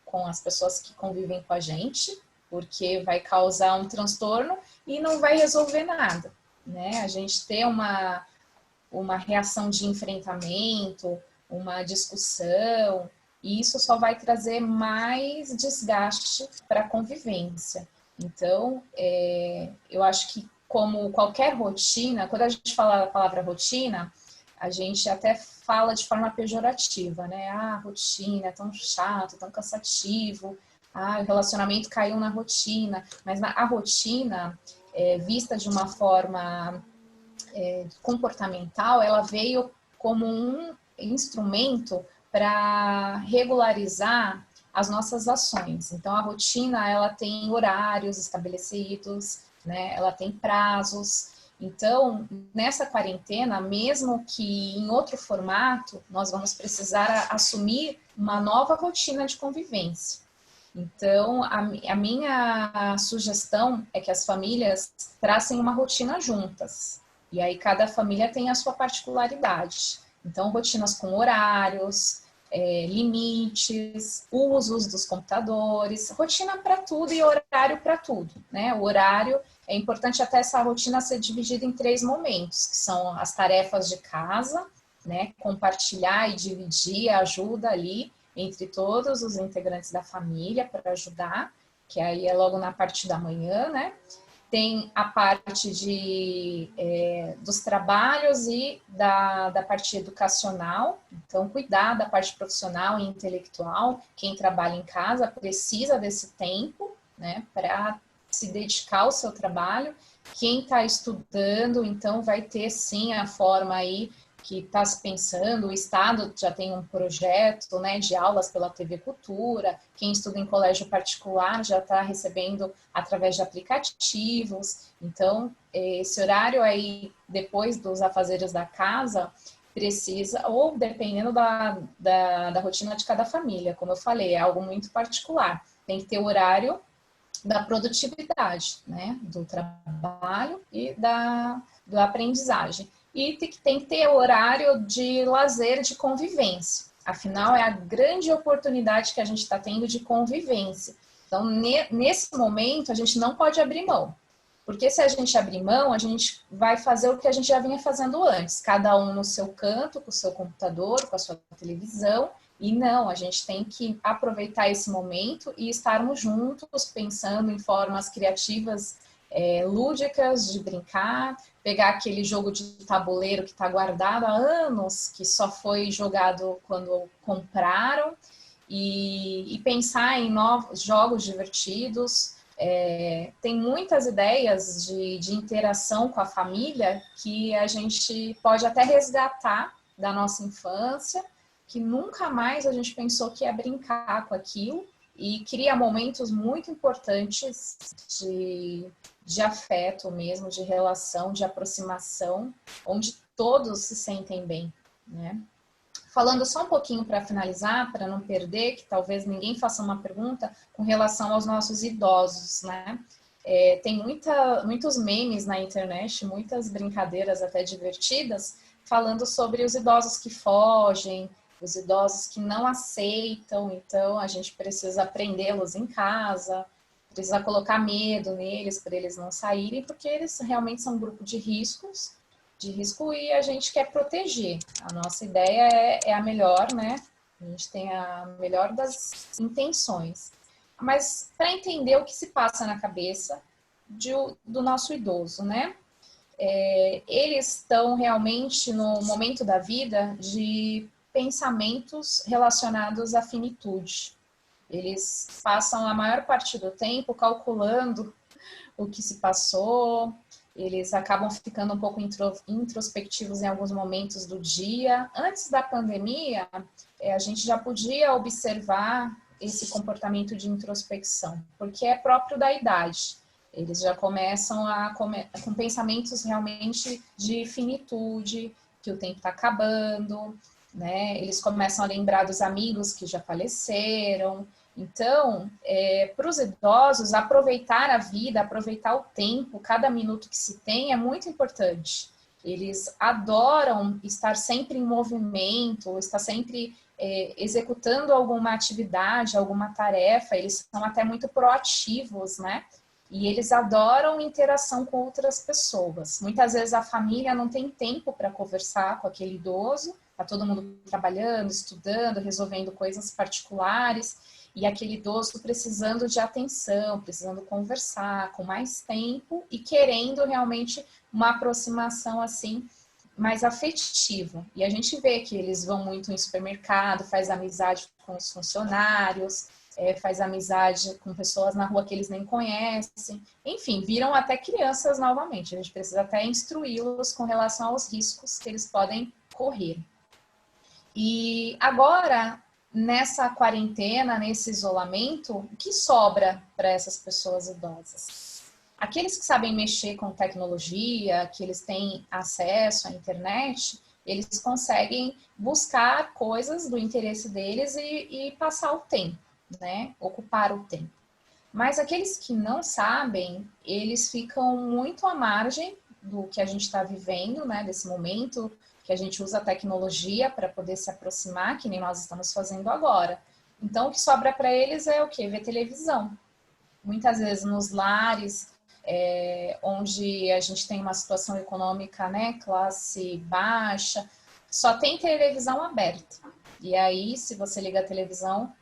com as pessoas que convivem com a gente, porque vai causar um transtorno e não vai resolver nada, né? A gente ter uma reação de enfrentamento, uma discussão, e isso só vai trazer mais desgaste para a convivência. Então, eu acho que, como qualquer rotina, quando a gente fala a palavra rotina, a gente até fala de forma pejorativa, né? Ah, rotina é tão chato, tão cansativo. Ah, o relacionamento caiu na rotina. Mas a rotina, vista de uma forma comportamental, ela veio como um instrumento para regularizar as nossas ações. Então, a rotina, ela tem horários estabelecidos, né? Ela tem prazos. Então, nessa quarentena, mesmo que em outro formato, nós vamos precisar assumir uma nova rotina de convivência. Então, a minha sugestão é que as famílias tracem uma rotina juntas. E aí, cada família tem a sua particularidade. Então, rotinas com horários, limites, usos dos computadores, rotina para tudo e horário para tudo, né? O horário, é importante até essa rotina ser dividida em 3 momentos, que são as tarefas de casa, né? Compartilhar e dividir a ajuda ali entre todos os integrantes da família para ajudar, que aí é logo na parte da manhã, né? Tem a parte dos trabalhos e da parte educacional, então cuidar da parte profissional e intelectual. Quem trabalha em casa precisa desse tempo, né, para se dedicar ao seu trabalho. Quem está estudando, então vai ter sim a forma aí que está se pensando, o Estado já tem um projeto, né, de aulas pela TV Cultura, quem estuda em colégio particular já está recebendo através de aplicativos. Então, esse horário aí, depois dos afazeres da casa, precisa, ou dependendo da rotina de cada família, como eu falei, é algo muito particular. Tem que ter o horário da produtividade, né, do trabalho e da aprendizagem. E tem que ter horário de lazer, de convivência. Afinal, é a grande oportunidade que a gente está tendo de convivência. Então, nesse momento, a gente não pode abrir mão. Porque se a gente abrir mão, a gente vai fazer o que a gente já vinha fazendo antes. Cada um no seu canto, com o seu computador, com a sua televisão. E não, a gente tem que aproveitar esse momento e estarmos juntos, pensando em formas criativas, lúdicas de brincar, pegar aquele jogo de tabuleiro que está guardado há anos, que só foi jogado quando compraram, e pensar em novos jogos divertidos. Tem muitas ideias de interação com a família que a gente pode até resgatar da nossa infância, que nunca mais a gente pensou que ia brincar com aquilo, e cria momentos muito importantes de afeto mesmo, de relação, de aproximação, onde todos se sentem bem, né? Falando só um pouquinho para finalizar, para não perder, que talvez ninguém faça uma pergunta com relação aos nossos idosos, né? Tem muitos memes na internet, muitas brincadeiras até divertidas, falando sobre os idosos que fogem, os idosos que não aceitam, então a gente precisa aprendê-los em casa, precisa colocar medo neles para eles não saírem, porque eles realmente são um grupo de risco e a gente quer proteger. A nossa ideia é a melhor, né? A gente tem a melhor das intenções. Mas para entender o que se passa na cabeça do nosso idoso, né? Eles estão realmente no momento da vida de pensamentos relacionados à finitude. Eles passam a maior parte do tempo calculando o que se passou, eles acabam ficando um pouco introspectivos em alguns momentos do dia. Antes da pandemia, a gente já podia observar esse comportamento de introspecção, porque é próprio da idade. Eles já começam com pensamentos realmente de finitude, que o tempo está acabando, né? Eles começam a lembrar dos amigos que já faleceram. Então, para os idosos, aproveitar a vida, aproveitar o tempo, cada minuto que se tem é muito importante. Eles adoram estar sempre em movimento, estar sempre executando alguma atividade, alguma tarefa. Eles são até muito proativos, né? E eles adoram interação com outras pessoas. Muitas vezes a família não tem tempo para conversar com aquele idoso, está todo mundo trabalhando, estudando, resolvendo coisas particulares, e aquele idoso precisando de atenção, precisando conversar com mais tempo e querendo realmente uma aproximação assim mais afetiva. E a gente vê que eles vão muito em supermercado, faz amizade com os funcionários, faz amizade com pessoas na rua que eles nem conhecem. Enfim, viram até crianças novamente. A gente precisa até instruí-los com relação aos riscos que eles podem correr. E agora, nessa quarentena, nesse isolamento, o que sobra para essas pessoas idosas? Aqueles que sabem mexer com tecnologia, que eles têm acesso à internet, eles conseguem buscar coisas do interesse deles e passar o tempo, né? Ocupar o tempo. Mas aqueles que não sabem, eles ficam muito à margem do que a gente está vivendo, né, desse momento, que a gente usa a tecnologia para poder se aproximar, que nem nós estamos fazendo agora. Então, o que sobra para eles é o quê? Ver televisão. Muitas vezes nos lares, onde a gente tem uma situação econômica, né, classe baixa, só tem televisão aberta. E aí, se você liga a televisão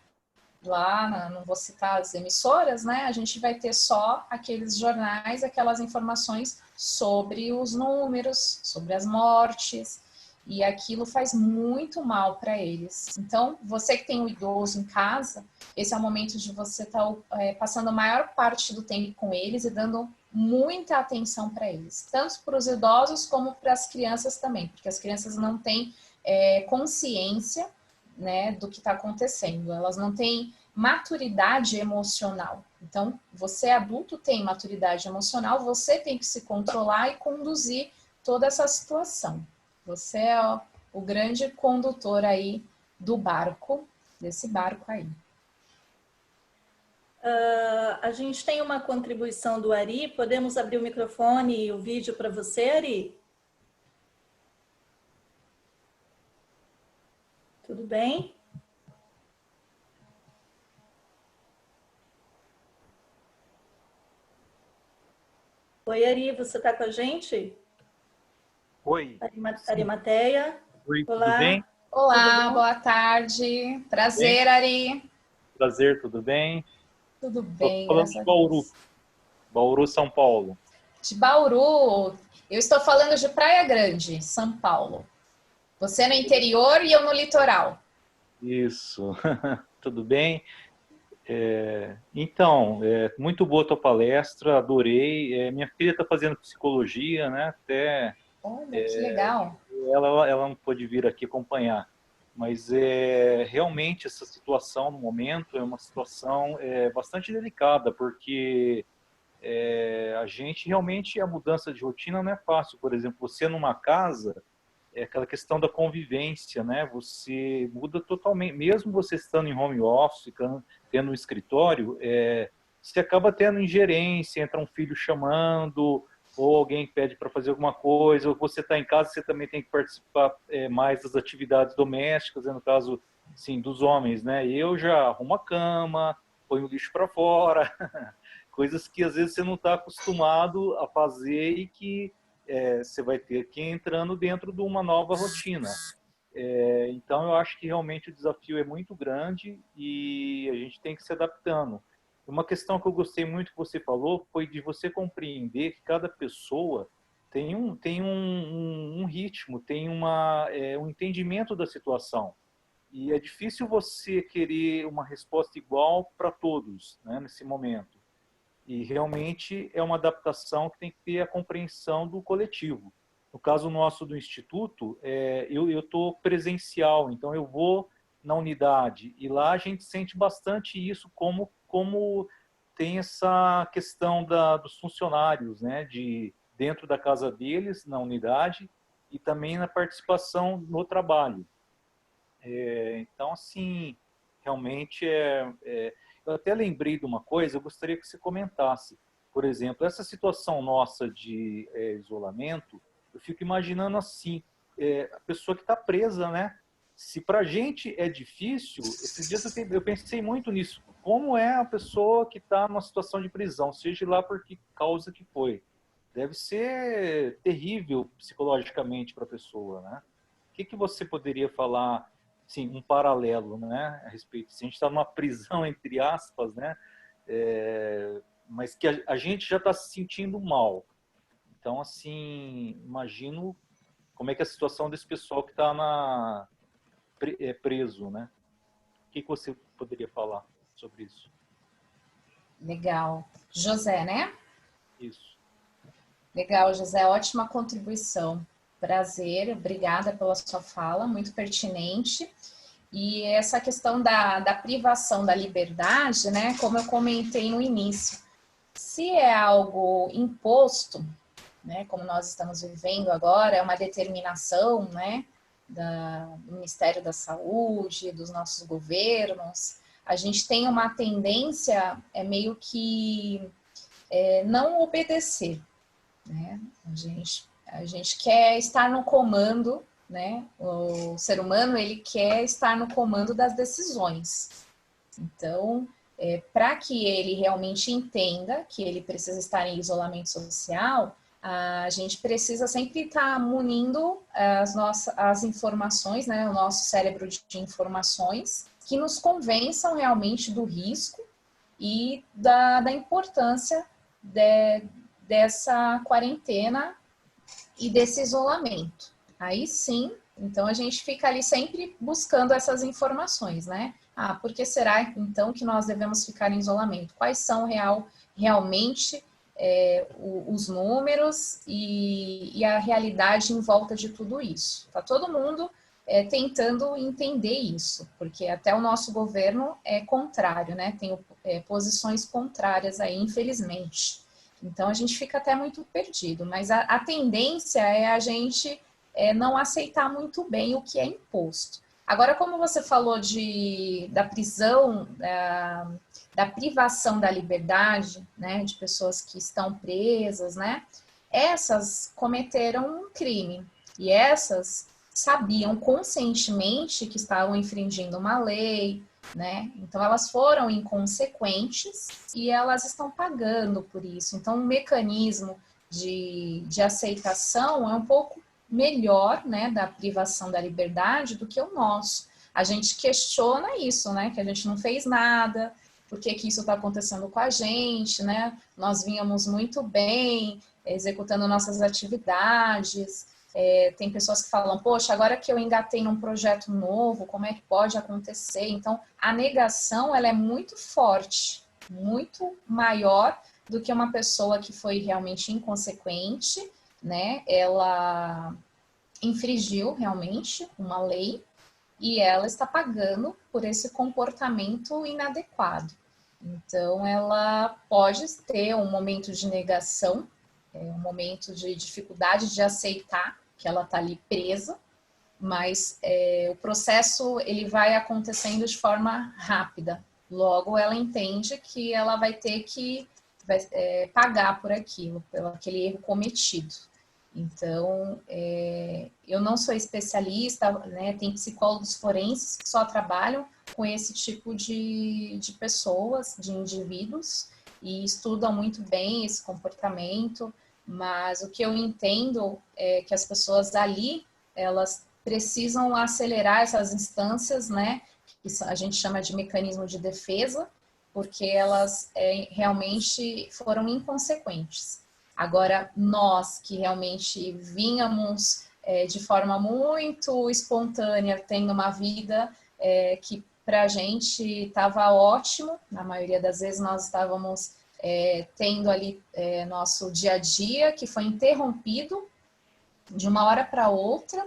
lá, não vou citar as emissoras, né, a gente vai ter só aqueles jornais, aquelas informações sobre os números, sobre as mortes, e aquilo faz muito mal para eles. Então, você que tem um idoso em casa, esse é o momento de você estar passando a maior parte do tempo com eles e dando muita atenção para eles, tanto para os idosos como para as crianças também, porque as crianças não têm consciência, né, do que está acontecendo, elas não têm maturidade emocional. Então, você adulto tem maturidade emocional, você tem que se controlar e conduzir toda essa situação. Você é o grande condutor aí do barco, desse barco aí. A gente tem uma contribuição do Ari. Podemos abrir o microfone e o vídeo para você, Ari? Tudo bem? Oi, Ari, você está com a gente? Oi. Arimateia. Oi, Olá. tudo bem? Olá, boa tarde. Prazer, Ari. Prazer, tudo bem? Tudo bem, Estou falando de Bauru. Bauru, São Paulo. De Bauru. Eu estou falando de Praia Grande, São Paulo. Você no interior e eu no litoral. Isso. Tudo bem? Então, muito boa a tua palestra, adorei. Minha filha está fazendo psicologia, né? Até olha, que legal. Ela não pôde vir aqui acompanhar. Mas realmente essa situação no momento é uma situação bastante delicada, porque a gente realmente, a mudança de rotina não é fácil. Por exemplo, você numa casa, aquela questão da convivência, né? Você muda totalmente, mesmo você estando em home office, tendo um escritório, você acaba tendo ingerência, entra um filho chamando, ou alguém pede para fazer alguma coisa, ou você está em casa, você também tem que participar mais das atividades domésticas, no caso, sim, dos homens, né? Eu já arrumo a cama, ponho o lixo para fora, coisas que às vezes você não está acostumado a fazer e que você vai ter que ir entrando dentro de uma nova rotina. Então, eu acho que realmente o desafio é muito grande e a gente tem que se adaptando. Uma questão que eu gostei muito que você falou foi de você compreender que cada pessoa tem um ritmo, tem um entendimento da situação. E é difícil você querer uma resposta igual para todos, né, nesse momento. E realmente é uma adaptação que tem que ter a compreensão do coletivo. No caso nosso do Instituto, eu estou presencial, então eu vou na unidade. E lá a gente sente bastante isso, como tem essa questão dos funcionários, né, dentro da casa deles, na unidade, e também na participação no trabalho. Então, assim, realmente eu até lembrei de uma coisa, eu gostaria que você comentasse. Por exemplo, essa situação nossa de isolamento, eu fico imaginando assim, a pessoa que está presa, né? Se para a gente é difícil, esses dias eu pensei muito nisso. Como é a pessoa que está numa situação de prisão, seja lá por que causa que foi? Deve ser terrível psicologicamente para a pessoa, né? O que você poderia falar, sim, um paralelo, né, a respeito? Se a gente está numa prisão, entre aspas, né, mas que a gente já está se sentindo mal. Então, assim, imagino como é que é a situação desse pessoal que está preso, né? O que você poderia falar sobre isso? Legal. José, né? Isso. Legal, José. Ótima contribuição. Prazer. Obrigada pela sua fala, muito pertinente. E essa questão da privação da liberdade, né? Como eu comentei no início, se é algo imposto, né? Como nós estamos vivendo agora, é uma determinação, né? Do Ministério da Saúde, dos nossos governos, a gente tem uma tendência meio que não obedecer. né? A gente quer estar no comando, né? O ser humano, ele quer estar no comando das decisões. Então, para que ele realmente entenda que ele precisa estar em isolamento social, a gente precisa sempre estar munindo as informações, né, o nosso cérebro de informações que nos convençam realmente do risco e da importância dessa quarentena e desse isolamento. Aí sim, então a gente fica ali sempre buscando essas informações, né? Ah, por que será então que nós devemos ficar em isolamento? Quais são realmente os números e a realidade em volta de tudo isso? Tá todo mundo tentando entender isso, porque até o nosso governo é contrário, né? Tem posições contrárias aí, infelizmente. Então a gente fica até muito perdido, mas a tendência é a gente não aceitar muito bem o que é imposto. Agora, como você falou da prisão, da privação da liberdade, né, de pessoas que estão presas, né, essas cometeram um crime e essas sabiam conscientemente que estavam infringindo uma lei, né? Então elas foram inconsequentes e elas estão pagando por isso. Então o mecanismo de aceitação é um pouco melhor, né, da privação da liberdade do que o nosso. A gente questiona isso, né, que a gente não fez nada, por que isso está acontecendo com a gente, né? Nós vínhamos muito bem, executando nossas atividades. Tem pessoas que falam, poxa, agora que eu engatei num projeto novo, como é que pode acontecer? Então, a negação, ela é muito forte, muito maior do que uma pessoa que foi realmente inconsequente, né? Ela infringiu realmente uma lei e ela está pagando por esse comportamento inadequado. Então, ela pode ter um momento de negação, um momento de dificuldade de aceitar que ela está ali presa, mas o processo ele vai acontecendo de forma rápida. Logo, ela entende que ela vai ter que pagar por aquilo, pelo aquele erro cometido. Então, eu não sou especialista, né? Tem psicólogos forenses que só trabalham com esse tipo de pessoas, de indivíduos, e estudam muito bem esse comportamento, mas o que eu entendo é que as pessoas ali, elas precisam acelerar essas instâncias, né? Que a gente chama de mecanismo de defesa, porque elas realmente foram inconsequentes. Agora, nós que realmente vínhamos de forma muito espontânea, tendo uma vida que para a gente estava ótimo, na maioria das vezes nós estávamos tendo ali nosso dia a dia, que foi interrompido de uma hora para outra.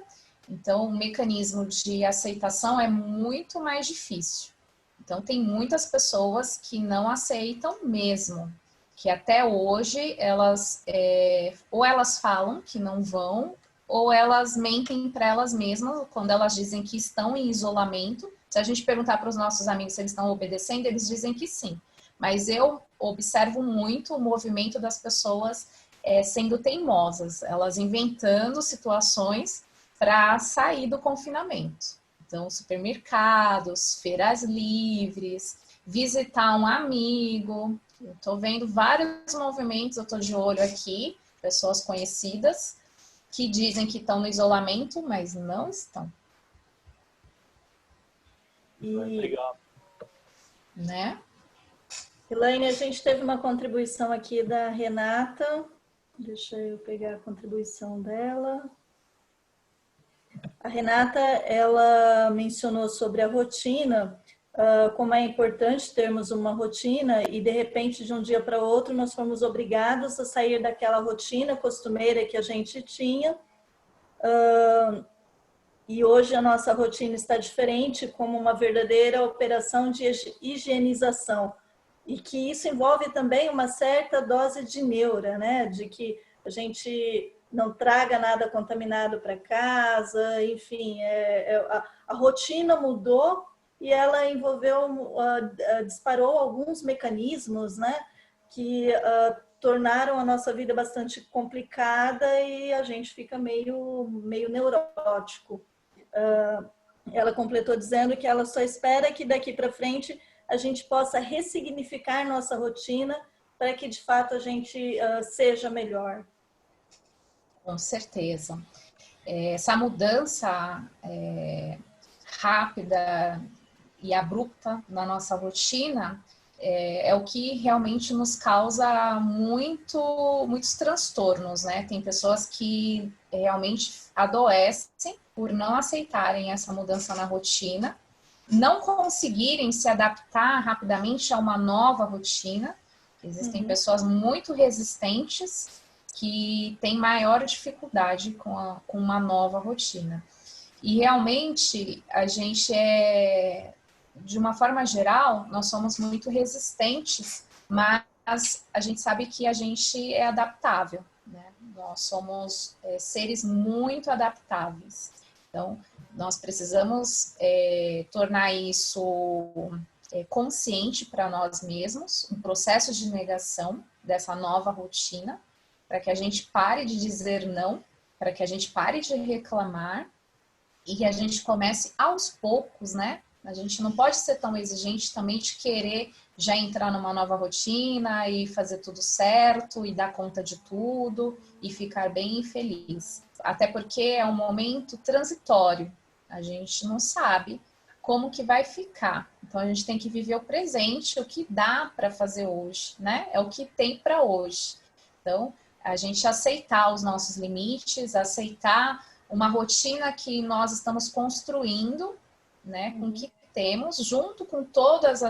Então, o mecanismo de aceitação é muito mais difícil. Então, tem muitas pessoas que não aceitam mesmo, que até hoje elas ou elas falam que não vão, ou elas mentem para elas mesmas quando elas dizem que estão em isolamento. Se a gente perguntar para os nossos amigos se eles estão obedecendo, eles dizem que sim. Mas eu observo muito o movimento das pessoas sendo teimosas, elas inventando situações para sair do confinamento. Então, supermercados, feiras livres, visitar um amigo. Eu estou vendo vários movimentos, eu estou de olho aqui, pessoas conhecidas que dizem que estão no isolamento, mas não estão. Obrigado. Né? Elaine, a gente teve uma contribuição aqui da Renata. Deixa eu pegar a contribuição dela. A Renata, ela mencionou sobre a rotina, como é importante termos uma rotina e, de repente, de um dia para o outro, nós fomos obrigados a sair daquela rotina costumeira que a gente tinha. E hoje a nossa rotina está diferente, como uma verdadeira operação de higienização. E que isso envolve também uma certa dose de neura, né? De que a gente não traga nada contaminado para casa, enfim, a rotina mudou e ela envolveu, disparou alguns mecanismos, né? Que tornaram a nossa vida bastante complicada e a gente fica meio neurótico. Ela completou dizendo que ela só espera que daqui para frente a gente possa ressignificar nossa rotina para que de fato a gente seja melhor. Com certeza. Essa mudança rápida e abrupta na nossa rotina é o que realmente nos causa muitos transtornos, né? Tem pessoas que realmente adoecem por não aceitarem essa mudança na rotina, não conseguirem se adaptar rapidamente a uma nova rotina. Existem pessoas muito resistentes que têm maior dificuldade com uma nova rotina. E realmente a gente de uma forma geral, nós somos muito resistentes, mas a gente sabe que a gente é adaptável, né? Nós somos seres muito adaptáveis. Então, nós precisamos tornar isso consciente para nós mesmos, um processo de negação dessa nova rotina, para que a gente pare de dizer não, para que a gente pare de reclamar e que a gente comece aos poucos, né? A gente não pode ser tão exigente também de querer já entrar numa nova rotina e fazer tudo certo e dar conta de tudo e ficar bem e feliz. Até porque é um momento transitório. A gente não sabe como que vai ficar. Então a gente tem que viver o presente, o que dá para fazer hoje, né? É o que tem para hoje. Então, a gente aceitar os nossos limites, aceitar uma rotina que nós estamos construindo, né, com o que temos, junto com todas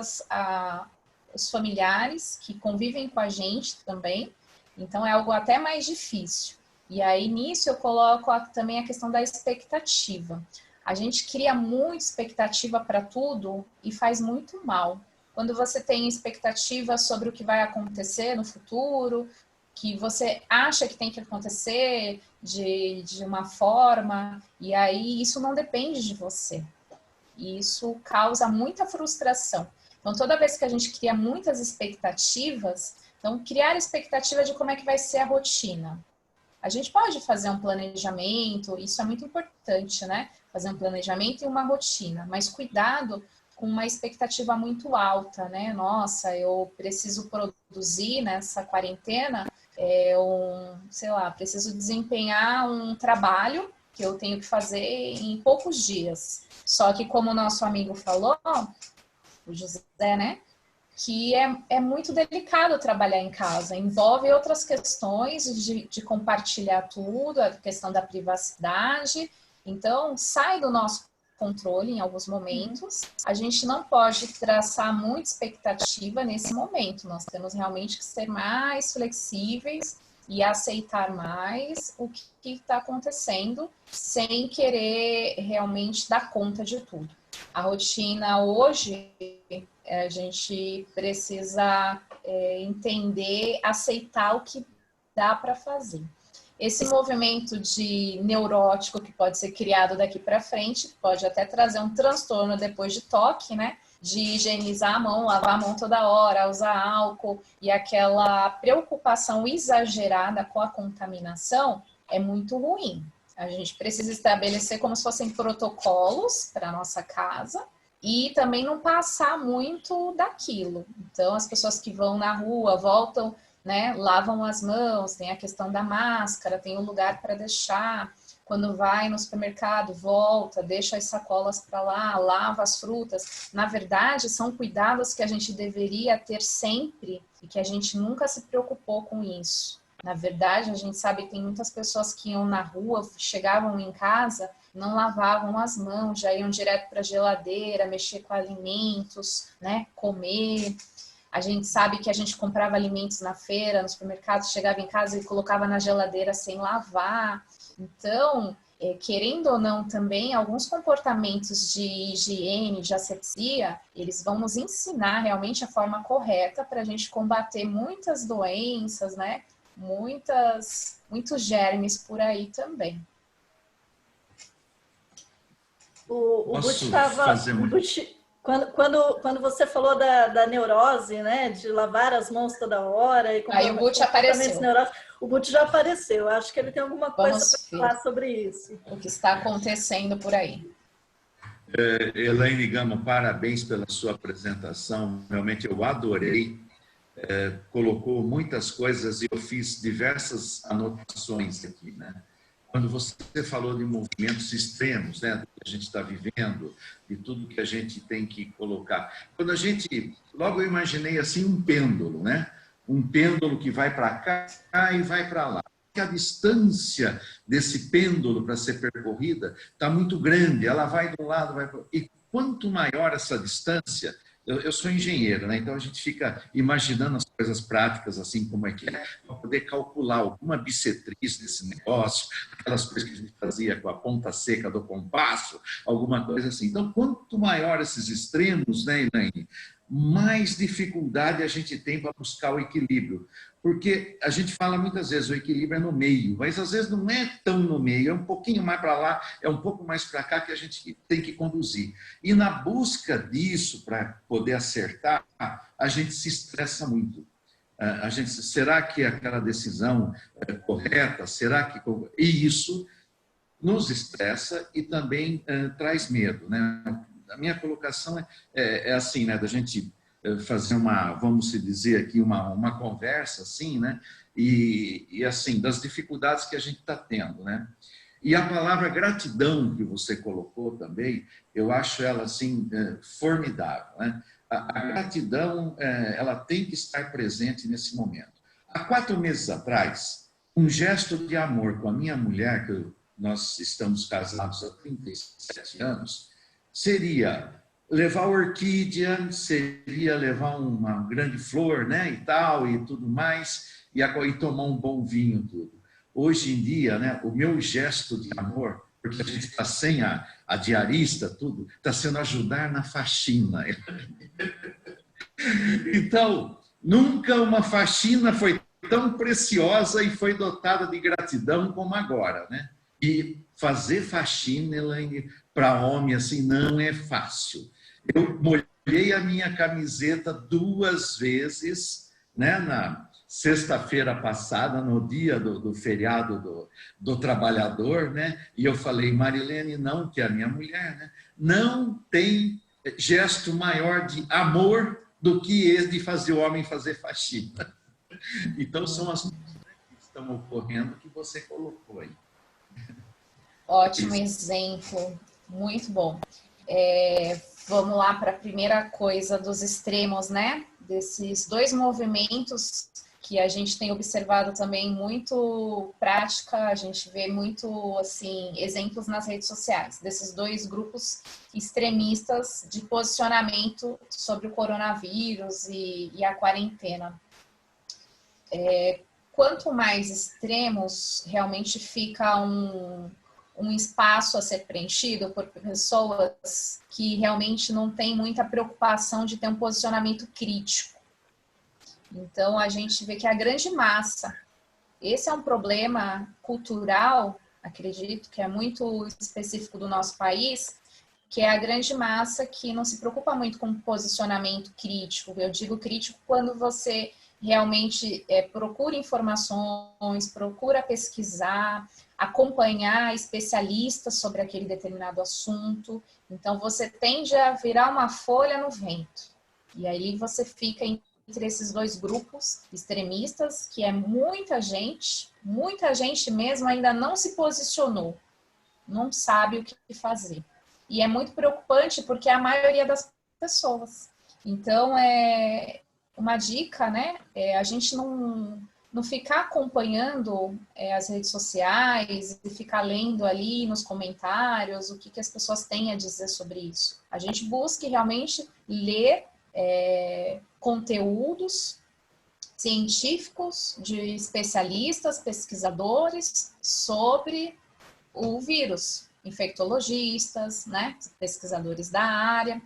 os familiares que convivem com a gente também. Então, é algo até mais difícil. E aí, nisso, eu coloco também a questão da expectativa. A gente cria muita expectativa para tudo e faz muito mal. Quando você tem expectativa sobre o que vai acontecer no futuro, que você acha que tem que acontecer de uma forma, e aí isso não depende de você. E isso causa muita frustração. Então, toda vez que a gente cria muitas expectativas, então, criar expectativa de como é que vai ser a rotina. A gente pode fazer um planejamento, isso é muito importante, né? Fazer um planejamento e uma rotina, mas cuidado com uma expectativa muito alta, né? Nossa, eu preciso produzir nessa quarentena, preciso desempenhar um trabalho que eu tenho que fazer em poucos dias. Só que, como o nosso amigo falou, o José, né? Que é muito delicado trabalhar em casa, envolve outras questões de compartilhar tudo, a questão da privacidade, então sai do nosso controle em alguns momentos. A gente não pode traçar muita expectativa nesse momento, nós temos realmente que ser mais flexíveis e aceitar mais o que está acontecendo, sem querer realmente dar conta de tudo. A rotina hoje, a gente precisa entender, aceitar o que dá para fazer. Esse movimento de neurótico que pode ser criado daqui para frente, pode até trazer um transtorno depois de toque, né? De higienizar a mão, lavar a mão toda hora, usar álcool, e aquela preocupação exagerada com a contaminação é muito ruim. A gente precisa estabelecer como se fossem protocolos para a nossa casa e também não passar muito daquilo. Então, as pessoas que vão na rua, voltam, né, lavam as mãos, tem a questão da máscara, tem um lugar para deixar. Quando vai no supermercado, volta, deixa as sacolas para lá, lava as frutas. Na verdade, são cuidados que a gente deveria ter sempre e que a gente nunca se preocupou com isso. Na verdade, a gente sabe que tem muitas pessoas que iam na rua, chegavam em casa, não lavavam as mãos, já iam direto para a geladeira, mexer com alimentos, né, comer. A gente sabe que a gente comprava alimentos na feira, no supermercado, chegava em casa e colocava na geladeira sem lavar. Então, querendo ou não também, alguns comportamentos de higiene, de asepsia, eles vão nos ensinar realmente a forma correta para a gente combater muitas doenças, né? Muitos germes por aí também. O Butch estava... Quando você falou da neurose, né, de lavar as mãos toda hora e aí o Butch apareceu. O Butch já apareceu. Acho que ele tem alguma coisa para falar sobre isso. O que está acontecendo por aí. Elaine Gama, parabéns pela sua apresentação. Realmente eu adorei. Colocou muitas coisas e eu fiz diversas anotações aqui, né? Quando você falou de movimentos extremos, né, do que a gente está vivendo, de tudo que a gente tem que colocar. Logo eu imaginei assim um pêndulo, né? Um pêndulo que vai para cá e vai para lá. A distância desse pêndulo para ser percorrida está muito grande, ela vai de um lado, vai para o outro. E quanto maior essa distância, eu sou engenheiro, né? Então a gente fica imaginando as coisas práticas, assim como é que é, para poder calcular alguma bissetriz desse negócio, aquelas coisas que a gente fazia com a ponta seca do compasso, alguma coisa assim. Então, quanto maior esses extremos, né, Elaine, mais dificuldade a gente tem para buscar o equilíbrio. Porque a gente fala muitas vezes o equilíbrio é no meio, mas às vezes não é tão no meio, é um pouquinho mais para lá, é um pouco mais para cá que a gente tem que conduzir. E na busca disso, para poder acertar, a gente se estressa muito. Será que aquela decisão é correta? Será que... E isso nos estressa e também traz medo, né? A minha colocação é assim, né, da gente fazer vamos dizer aqui, uma conversa assim, né, e assim, das dificuldades que a gente está tendo, né. E a palavra gratidão que você colocou também, eu acho ela assim, formidável, né. A gratidão, ela tem que estar presente nesse momento. Há 4 meses atrás, um gesto de amor com a minha mulher, nós estamos casados há 37 anos, seria levar orquídea, seria levar uma grande flor, né, e tal, e tudo mais, e tomar um bom vinho, tudo. Hoje em dia, né, o meu gesto de amor, porque a gente está sem a diarista, tudo, está sendo ajudar na faxina. Então, nunca uma faxina foi tão preciosa e foi dotada de gratidão como agora, né? E fazer faxina, Elaine, para homem assim não é fácil. Eu molhei a minha camiseta 2 vezes, né, na sexta-feira passada, no dia do feriado do trabalhador, né, e eu falei, Marilene, não, que é a minha mulher, né, não tem gesto maior de amor do que esse de fazer o homem fazer faxina. Então, são as coisas que estão ocorrendo que você colocou aí. Ótimo exemplo, muito bom. Vamos lá para a primeira coisa dos extremos, né? Desses 2 movimentos que a gente tem observado também muito prática, a gente vê muito assim exemplos nas redes sociais, desses 2 grupos extremistas de posicionamento sobre o coronavírus e a quarentena. Quanto mais extremos, realmente fica um espaço a ser preenchido por pessoas que realmente não têm muita preocupação de ter um posicionamento crítico. Então, a gente vê que a grande massa, esse é um problema cultural, acredito, que é muito específico do nosso país, que é a grande massa que não se preocupa muito com posicionamento crítico. Eu digo crítico quando você realmente procura informações, procura pesquisar, acompanhar especialistas sobre aquele determinado assunto. Então, você tende a virar uma folha no vento. E aí você fica entre esses 2 grupos extremistas, que é muita gente mesmo ainda não se posicionou, não sabe o que fazer. E é muito preocupante porque é a maioria das pessoas. Então, uma dica, né, a gente não ficar acompanhando as redes sociais e ficar lendo ali nos comentários o que as pessoas têm a dizer sobre isso. A gente busque realmente ler conteúdos científicos de especialistas, pesquisadores sobre o vírus, infectologistas, né, pesquisadores da área,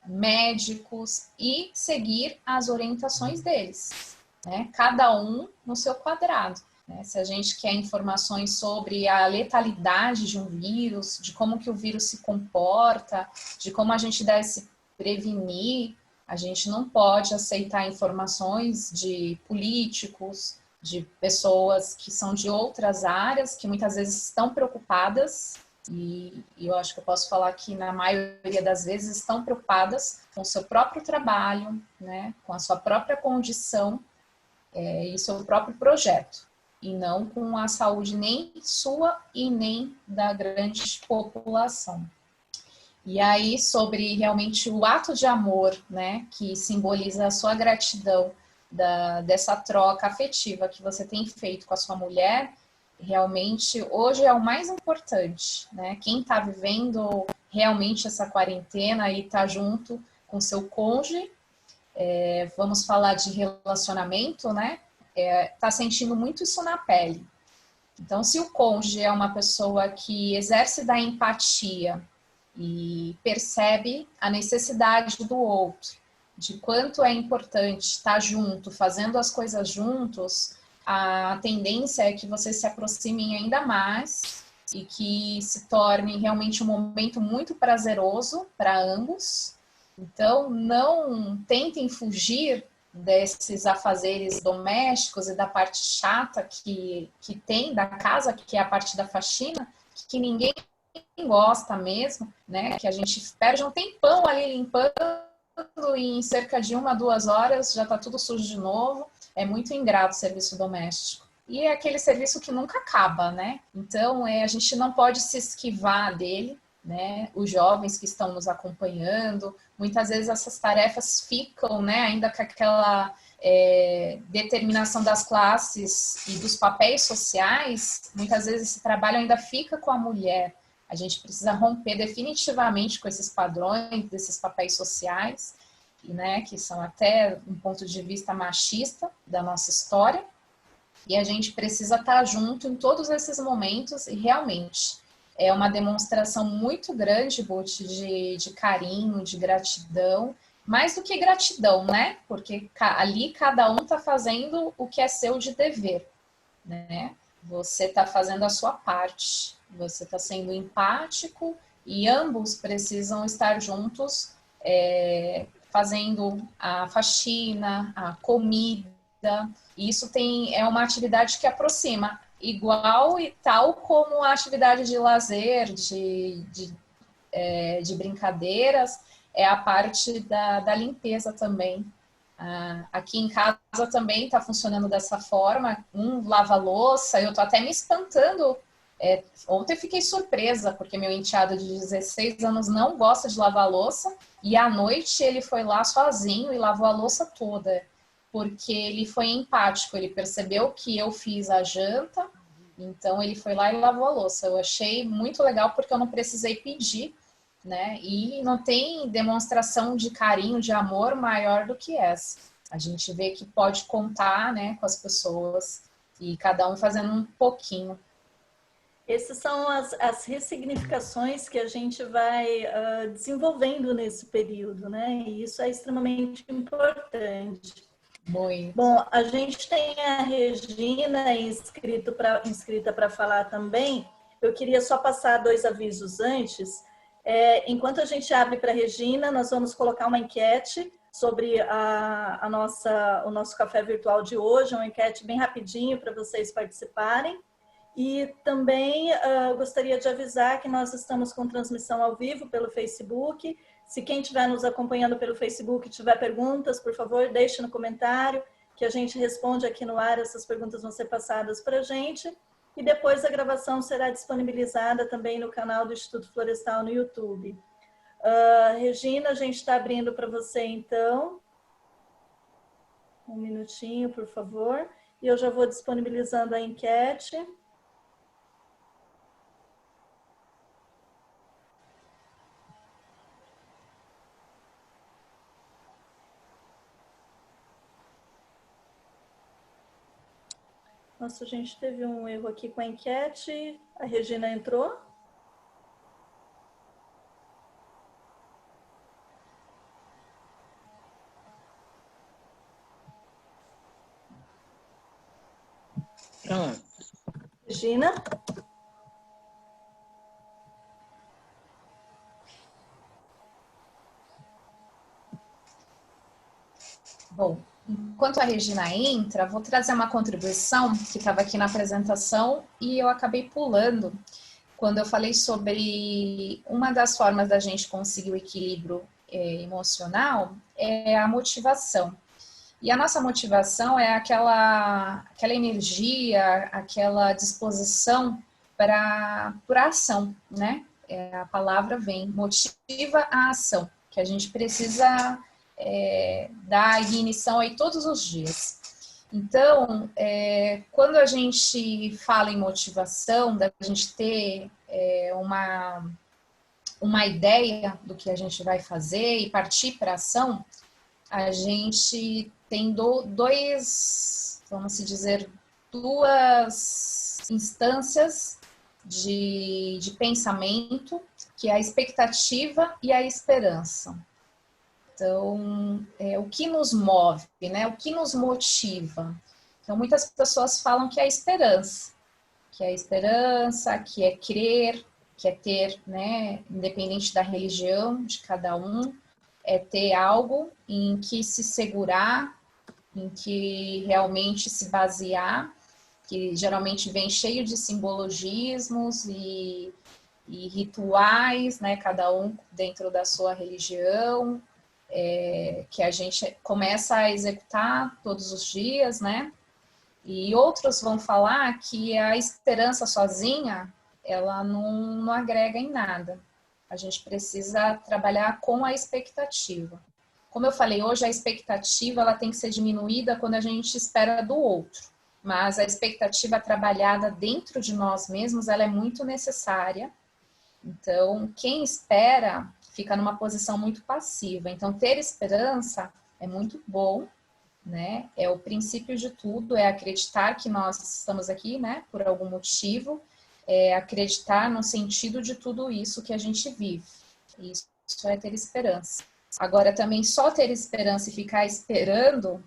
médicos, e seguir as orientações deles, né? Cada um no seu quadrado, né? Se a gente quer informações sobre a letalidade de um vírus, de como que o vírus se comporta, de como a gente deve se prevenir, a gente não pode aceitar informações de políticos, de pessoas que são de outras áreas, que muitas vezes estão preocupadas, e eu acho que eu posso falar que na maioria das vezes estão preocupadas com o seu próprio trabalho, né, com a sua própria condição e seu próprio projeto, e não com a saúde nem sua e nem da grande população. E aí, sobre realmente o ato de amor, né, que simboliza a sua gratidão dessa troca afetiva que você tem feito com a sua mulher, realmente hoje é o mais importante, né? Quem está vivendo realmente essa quarentena e está junto com seu cônjuge, vamos falar de relacionamento, né? Está sentindo muito isso na pele. Então, se o cônjuge é uma pessoa que exerce da empatia e percebe a necessidade do outro, de quanto é importante estar junto, fazendo as coisas juntos, a tendência é que vocês se aproximem ainda mais e que se torne realmente um momento muito prazeroso para ambos. Então, não tentem fugir desses afazeres domésticos e da parte chata que tem da casa, que é a parte da faxina, que ninguém gosta mesmo, né? Que a gente perde um tempão ali limpando e em cerca de 1 a 2 horas já está tudo sujo de novo. É muito ingrato o serviço doméstico. E é aquele serviço que nunca acaba, né? Então, a gente não pode se esquivar dele, né? Os jovens que estão nos acompanhando, muitas vezes essas tarefas ficam, né, ainda com aquela determinação das classes e dos papéis sociais, muitas vezes esse trabalho ainda fica com a mulher. A gente precisa romper definitivamente com esses padrões, desses papéis sociais, né, que são até um ponto de vista machista da nossa história, e a gente precisa estar junto em todos esses momentos, e realmente é uma demonstração muito grande, Butch, de carinho, de gratidão, mais do que gratidão, né, porque ali cada um está fazendo o que é seu de dever, né, você está fazendo a sua parte, você está sendo empático, e ambos precisam estar juntos, fazendo a faxina, a comida. Isso é uma atividade que aproxima, igual e tal como a atividade de lazer, de brincadeiras, é a parte da limpeza também. Aqui em casa também está funcionando dessa forma, um lava a louça, eu estou até me espantando. Ontem eu fiquei surpresa, porque meu enteado de 16 anos não gosta de lavar a louça, e à noite ele foi lá sozinho e lavou a louça toda, porque ele foi empático, ele percebeu que eu fiz a janta, então ele foi lá e lavou a louça. Eu achei muito legal, porque eu não precisei pedir, né? E não tem demonstração de carinho, de amor maior do que essa. A gente vê que pode contar, né, com as pessoas, e cada um fazendo um pouquinho. Essas são as ressignificações que a gente vai desenvolvendo nesse período, né? E isso é extremamente importante. Muito. Bom, a gente tem a Regina inscrita para falar também. Eu queria só passar 2 avisos antes. Enquanto a gente abre para a Regina, nós vamos colocar uma enquete sobre o nosso café virtual de hoje, uma enquete bem rapidinho para vocês participarem. E também gostaria de avisar que nós estamos com transmissão ao vivo pelo Facebook. Se quem estiver nos acompanhando pelo Facebook tiver perguntas, por favor, deixe no comentário, que a gente responde aqui no ar. Essas perguntas vão ser passadas para a gente. E depois a gravação será disponibilizada também no canal do Instituto Florestal no YouTube. Regina, a gente está abrindo para você, então. Um minutinho, por favor. E eu já vou disponibilizando a enquete. Nossa, a gente teve um erro aqui com a enquete. A Regina entrou. Regina? Bom, enquanto a Regina entra, vou trazer uma contribuição que estava aqui na apresentação e eu acabei pulando quando eu falei sobre uma das formas da gente conseguir o equilíbrio emocional é a motivação. E a nossa motivação é aquela energia, aquela disposição para a ação, né? A palavra vem, motiva a ação, que a gente precisa dar ignição aí todos os dias. Então, quando a gente fala em motivação, da gente ter uma ideia do que a gente vai fazer e partir para a ação, a gente tem duas instâncias de pensamento, que é a expectativa e a esperança. Então, o que nos move, né? O que nos motiva? Então, muitas pessoas falam que é a esperança, que é crer, que é ter, né? Independente da religião de cada um, é ter algo em que se segurar, em que realmente se basear, que geralmente vem cheio de simbologismos e rituais, né? Cada um dentro da sua religião, que a gente começa a executar todos os dias, né? E outros vão falar que a esperança sozinha, ela não agrega em nada. A gente precisa trabalhar com a expectativa. Como eu falei hoje, a expectativa ela tem que ser diminuída quando a gente espera do outro. Mas a expectativa trabalhada dentro de nós mesmos, ela é muito necessária. Então, quem espera fica numa posição muito passiva. Então, ter esperança é muito bom, né? É o princípio de tudo, é acreditar que nós estamos aqui, né, por algum motivo, é acreditar no sentido de tudo isso que a gente vive. Isso é ter esperança. Agora, também só ter esperança e ficar esperando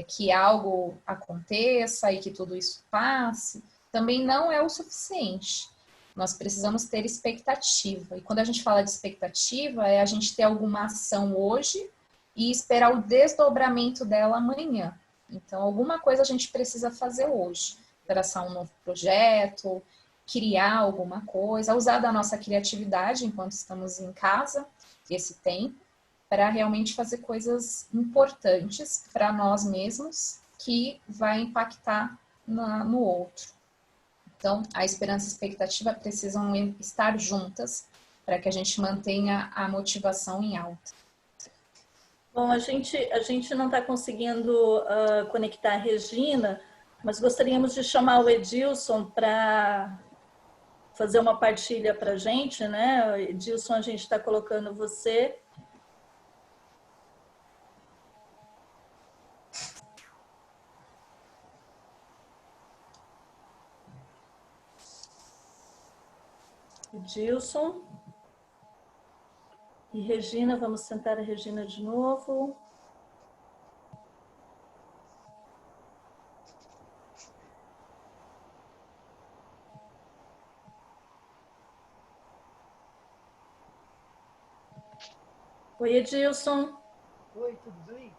que algo aconteça e que tudo isso passe, também não é o suficiente. Nós precisamos ter expectativa. E quando a gente fala de expectativa, é a gente ter alguma ação hoje e esperar o desdobramento dela amanhã. Então, alguma coisa a gente precisa fazer hoje. Traçar um novo projeto, criar alguma coisa, usar da nossa criatividade enquanto estamos em casa, esse tempo, para realmente fazer coisas importantes para nós mesmos que vai impactar no outro. Então, a esperança e a expectativa precisam estar juntas para que a gente mantenha a motivação em alta. Bom, a gente não está conseguindo conectar a Regina, mas gostaríamos de chamar o Edilson para fazer uma partilha para a gente, né? Edilson, a gente está colocando você. Edilson. E Regina, vamos sentar a Regina de novo. Oi, Edilson. Oi, tudo bem?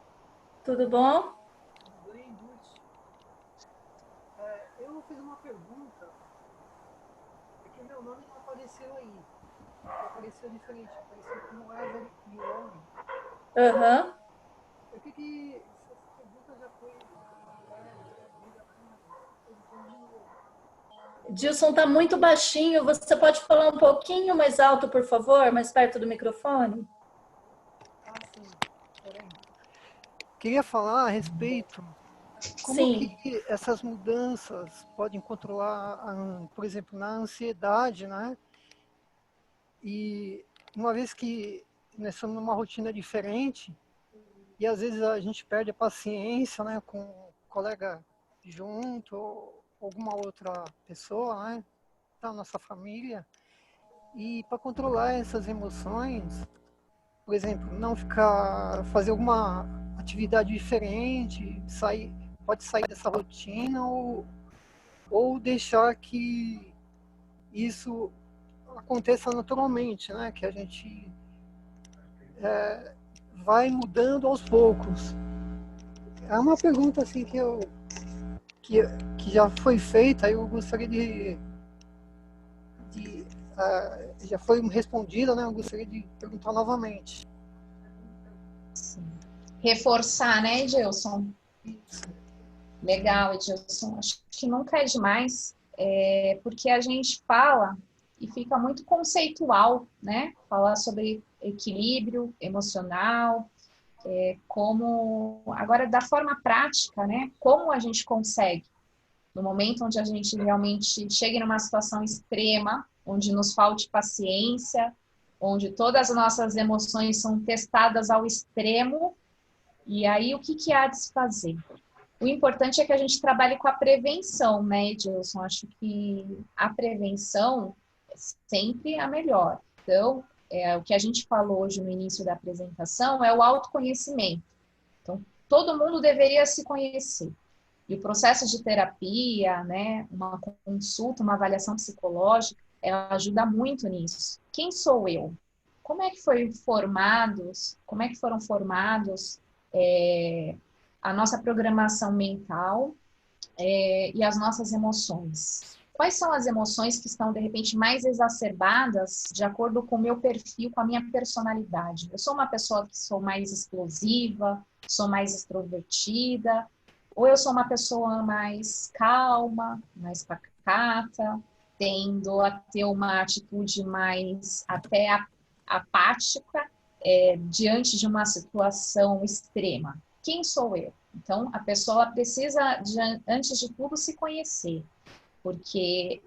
Tudo bom? Tudo bem, Butch? Eu fiz uma pergunta, porque meu nome não apareceu aí. Apareceu diferente, apareceu como Ever Milone. Aham. Por que essa pergunta já foi... Edilson está muito baixinho. Você pode falar um pouquinho mais alto, por favor? Mais perto do microfone? Ah, sim. Peraí. Queria falar a respeito como Sim. que essas mudanças podem controlar, por exemplo, na ansiedade, né? E uma vez que nós estamos numa rotina diferente, e às vezes a gente perde a paciência, né, com um colega junto, ou alguma outra pessoa, né, da nossa família. E para controlar essas emoções, por exemplo, não fazer alguma atividade diferente, pode sair dessa rotina ou deixar que isso aconteça naturalmente, né, que a gente vai mudando aos poucos? É uma pergunta assim que já foi feita, eu gostaria já foi respondida, né? Eu gostaria de perguntar novamente. Sim. Reforçar, né, Edilson? Legal, Edilson. Acho que nunca é demais, porque a gente fala e fica muito conceitual, né? Falar sobre equilíbrio emocional, agora da forma prática, né? Como a gente consegue, no momento onde a gente realmente chegue numa situação extrema, onde nos falte paciência, onde todas as nossas emoções são testadas ao extremo, e aí o que há de se fazer? O importante é que a gente trabalhe com a prevenção, né, Edilson? Acho que a prevenção é sempre a melhor. Então, o que a gente falou hoje no início da apresentação é o autoconhecimento. Então, todo mundo deveria se conhecer. E o processo de terapia, né, uma consulta, uma avaliação psicológica, ela ajuda muito nisso. Quem sou eu? Como é que foram formados a nossa programação mental e as nossas emoções? Quais são as emoções que estão, de repente, mais exacerbadas de acordo com o meu perfil, com a minha personalidade? Eu sou uma pessoa que sou mais explosiva, sou mais extrovertida, ou eu sou uma pessoa mais calma, mais pacata, tendo a ter uma atitude mais até apática diante de uma situação extrema. Quem sou eu? Então, a pessoa precisa, antes de tudo, se conhecer, porque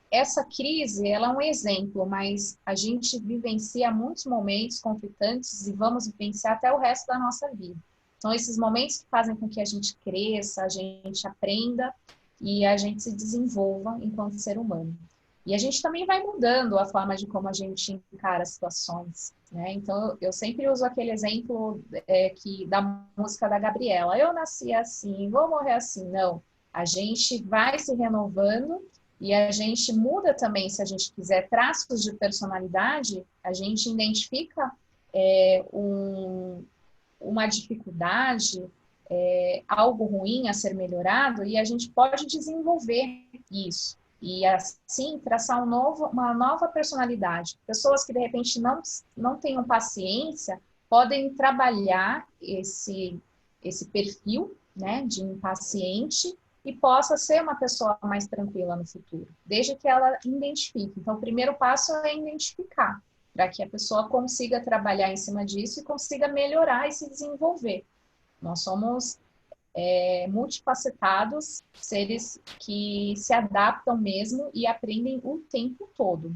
essa crise, ela é um exemplo, mas a gente vivencia muitos momentos conflitantes e vamos vivenciar até o resto da nossa vida. São esses momentos que fazem com que a gente cresça, a gente aprenda e a gente se desenvolva enquanto ser humano. E a gente também vai mudando a forma de como a gente encara as situações, né? Então, eu sempre uso aquele exemplo da música da Gabriela. Eu nasci assim, vou morrer assim. Não, a gente vai se renovando e a gente muda também, se a gente quiser traços de personalidade, a gente identifica uma dificuldade, algo ruim a ser melhorado, e a gente pode desenvolver isso. E assim, traçar uma nova personalidade. Pessoas que, de repente, não tenham paciência, podem trabalhar esse perfil, né, de impaciente e possa ser uma pessoa mais tranquila no futuro, desde que ela identifique. Então, o primeiro passo é identificar, para que a pessoa consiga trabalhar em cima disso e consiga melhorar e se desenvolver. Nós somos multifacetados, seres que se adaptam mesmo e aprendem o tempo todo.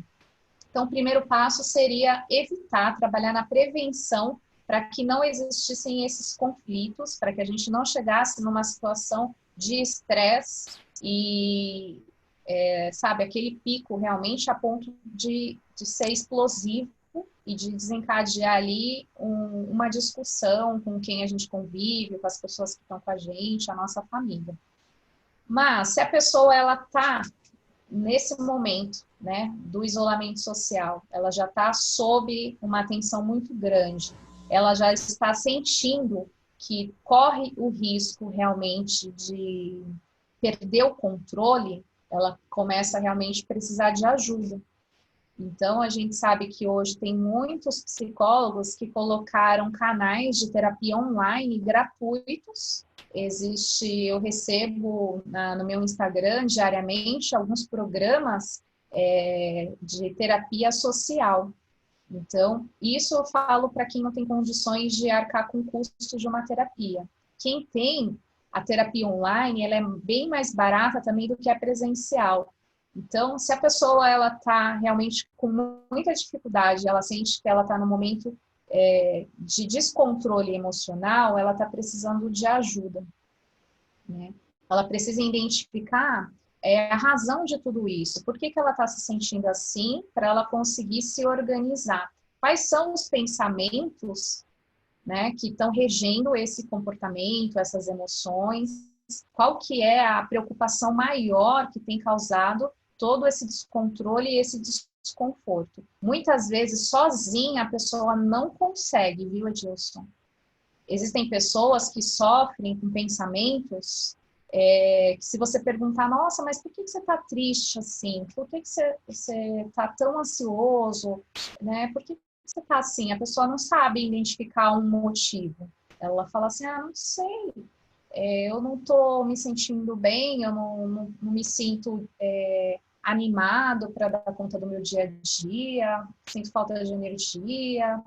Então, o primeiro passo seria evitar, trabalhar na prevenção para que não existissem esses conflitos, para que a gente não chegasse numa situação de estresse e, sabe, aquele pico realmente a ponto de ser explosivo e de desencadear ali uma discussão com quem a gente convive, com as pessoas que estão com a gente, a nossa família. Mas se a pessoa ela está nesse momento, né, do isolamento social, ela já está sob uma tensão muito grande, ela já está sentindo que corre o risco realmente de perder o controle, ela começa a realmente precisar de ajuda. Então, a gente sabe que hoje tem muitos psicólogos que colocaram canais de terapia online gratuitos. Eu recebo no meu Instagram diariamente alguns programas de terapia social. Então, isso eu falo para quem não tem condições de arcar com o custo de uma terapia. Quem tem a terapia online, ela é bem mais barata também do que a presencial. Então, se a pessoa ela está realmente com muita dificuldade, ela sente que ela está no momento de descontrole emocional, ela está precisando de ajuda, né? Ela precisa identificar a razão de tudo isso. Por que ela está se sentindo assim, para ela conseguir se organizar? Quais são os pensamentos, né, que estão regendo esse comportamento, essas emoções? Qual que é a preocupação maior que tem causado todo esse descontrole e esse desconforto. Muitas vezes, sozinha, a pessoa não consegue, viu, Edilson? Existem pessoas que sofrem com pensamentos que se você perguntar, nossa, mas por que você está triste assim? Por que você está tão ansioso? Né? Por que você está assim? A pessoa não sabe identificar um motivo. Ela fala assim, não sei, eu não estou me sentindo bem, eu não me sinto animado para dar conta do meu dia a dia, sinto falta de energia.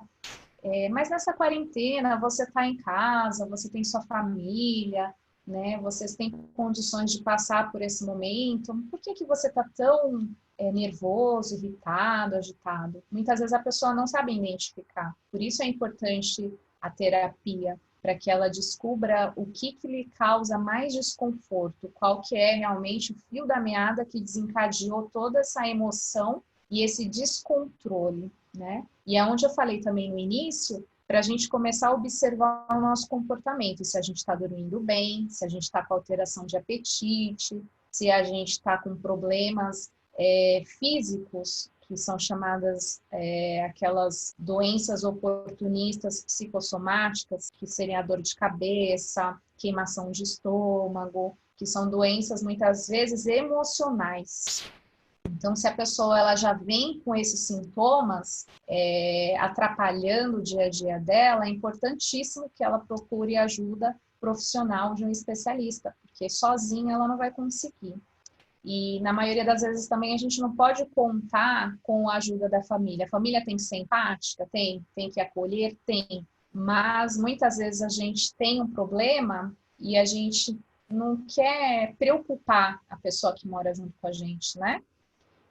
Mas nessa quarentena, você está em casa, você tem sua família, né? Vocês têm condições de passar por esse momento. Por que você está tão nervoso, irritado, agitado? Muitas vezes a pessoa não sabe identificar. Por isso é importante a terapia, para que ela descubra o que lhe causa mais desconforto, qual que é realmente o fio da meada que desencadeou toda essa emoção e esse descontrole, né? E é onde eu falei também no início, para a gente começar a observar o nosso comportamento, se a gente está dormindo bem, se a gente está com alteração de apetite, se a gente está com problemas físicos, que são chamadas aquelas doenças oportunistas psicossomáticas, que seriam a dor de cabeça, queimação de estômago, que são doenças muitas vezes emocionais. Então, se a pessoa ela já vem com esses sintomas atrapalhando o dia a dia dela, é importantíssimo que ela procure ajuda profissional de um especialista, porque sozinha ela não vai conseguir. E na maioria das vezes também a gente não pode contar com a ajuda da família. A família tem que ser empática? Tem que acolher? Tem. Mas muitas vezes a gente tem um problema e a gente não quer preocupar a pessoa que mora junto com a gente, né?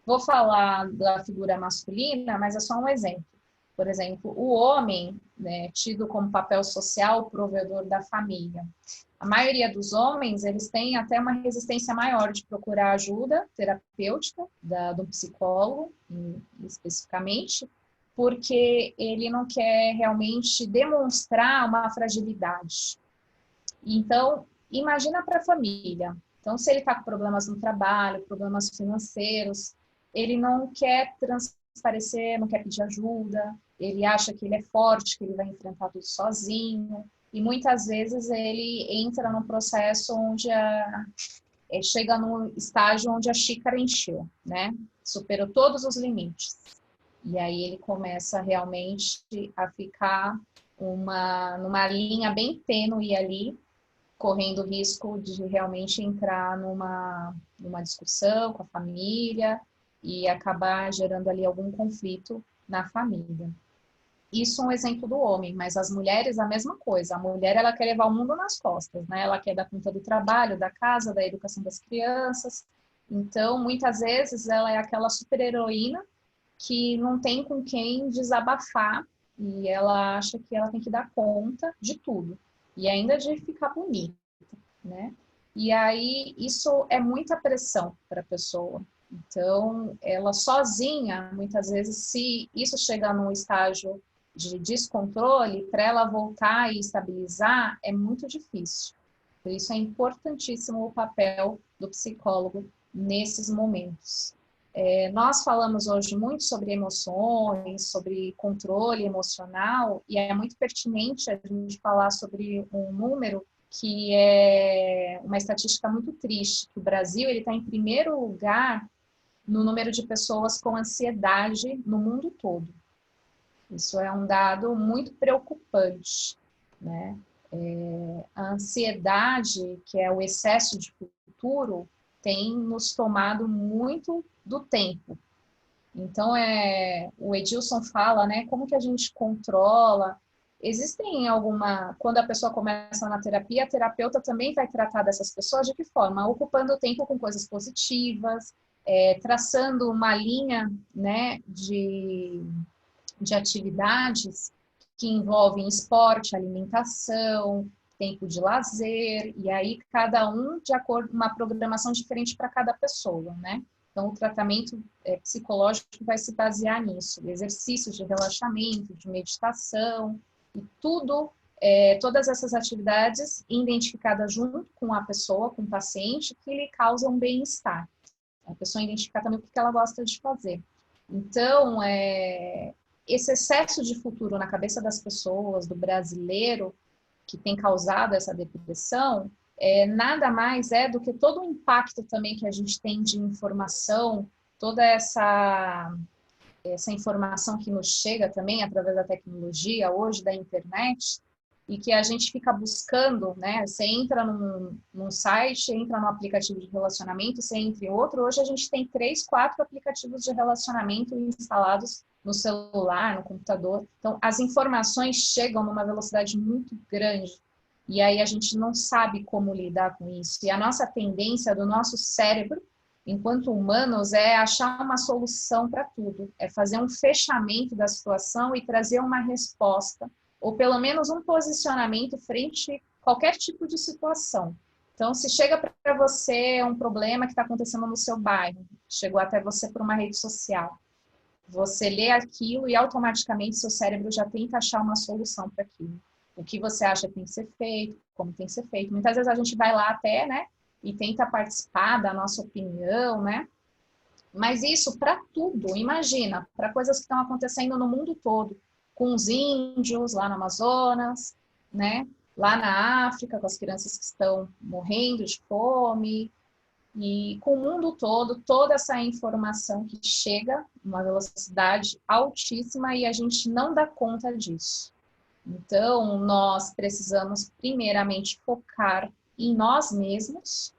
Vou falar da figura masculina, mas é só um exemplo. Por exemplo, o homem, né, tido como papel social, provedor da família. A maioria dos homens, eles têm até uma resistência maior de procurar ajuda terapêutica do psicólogo, especificamente, porque ele não quer realmente demonstrar uma fragilidade. Então, imagina para a família. Então, se ele está com problemas no trabalho, problemas financeiros, ele não quer transparecer, não quer pedir ajuda, ele acha que ele é forte, que ele vai enfrentar tudo sozinho, e muitas vezes ele entra num processo onde chega num estágio onde a xícara encheu, né? Superou todos os limites. E aí ele começa realmente a ficar numa linha bem tênue ali, correndo o risco de realmente entrar numa discussão com a família e acabar gerando ali algum conflito na família. Isso é um exemplo do homem, mas as mulheres a mesma coisa. A mulher ela quer levar o mundo nas costas, né? Ela quer dar conta do trabalho, da casa, da educação das crianças. Então, muitas vezes ela é aquela super-heroína que não tem com quem desabafar e ela acha que ela tem que dar conta de tudo e ainda de ficar bonita, né? E aí isso é muita pressão para a pessoa. Então, ela sozinha, muitas vezes, se isso chegar num estágio de descontrole, para ela voltar e estabilizar, é muito difícil. Por isso é importantíssimo o papel do psicólogo nesses momentos. Nós falamos hoje muito sobre emoções, sobre controle emocional, e é muito pertinente a gente falar sobre um número que é uma estatística muito triste, que o Brasil está em primeiro lugar no número de pessoas com ansiedade no mundo todo. Isso é um dado muito preocupante, né? A ansiedade, que é o excesso de futuro, tem nos tomado muito do tempo. Então, o Edilson fala, né, como que a gente controla. Quando a pessoa começa na terapia, a terapeuta também vai tratar dessas pessoas de que forma? Ocupando o tempo com coisas positivas, traçando uma linha, né, de atividades que envolvem esporte, alimentação, tempo de lazer, e aí cada um de acordo com uma programação diferente para cada pessoa, né? Então, o tratamento psicológico vai se basear nisso, exercícios de relaxamento, de meditação, e todas essas atividades identificadas junto com a pessoa, com o paciente, que lhe causam bem-estar. A pessoa identificar também o que ela gosta de fazer. Então, esse excesso de futuro na cabeça das pessoas, do brasileiro, que tem causado essa depressão, nada mais é do que todo o impacto também que a gente tem de informação, toda essa informação que nos chega também através da tecnologia, hoje da internet, e que a gente fica buscando, né? Você entra num site, entra num aplicativo de relacionamento, você entra em outro. Hoje a gente tem 3, 4 aplicativos de relacionamento instalados no celular, no computador. Então, as informações chegam numa velocidade muito grande. E aí a gente não sabe como lidar com isso. E a nossa tendência do nosso cérebro, enquanto humanos, é achar uma solução para tudo. É fazer um fechamento da situação e trazer uma resposta, ou pelo menos um posicionamento frente a qualquer tipo de situação. Então, se chega para você um problema que está acontecendo no seu bairro, chegou até você por uma rede social, você lê aquilo e automaticamente seu cérebro já tenta achar uma solução para aquilo. O que você acha que tem que ser feito, como tem que ser feito. Muitas vezes a gente vai lá até, né, e tenta participar da nossa opinião, né? Mas isso para tudo, imagina, para coisas que estão acontecendo no mundo todo, com os índios lá no Amazonas, né? Lá na África, com as crianças que estão morrendo de fome, e com o mundo todo, toda essa informação que chega numa velocidade altíssima e a gente não dá conta disso. Então, nós precisamos primeiramente focar em nós mesmos,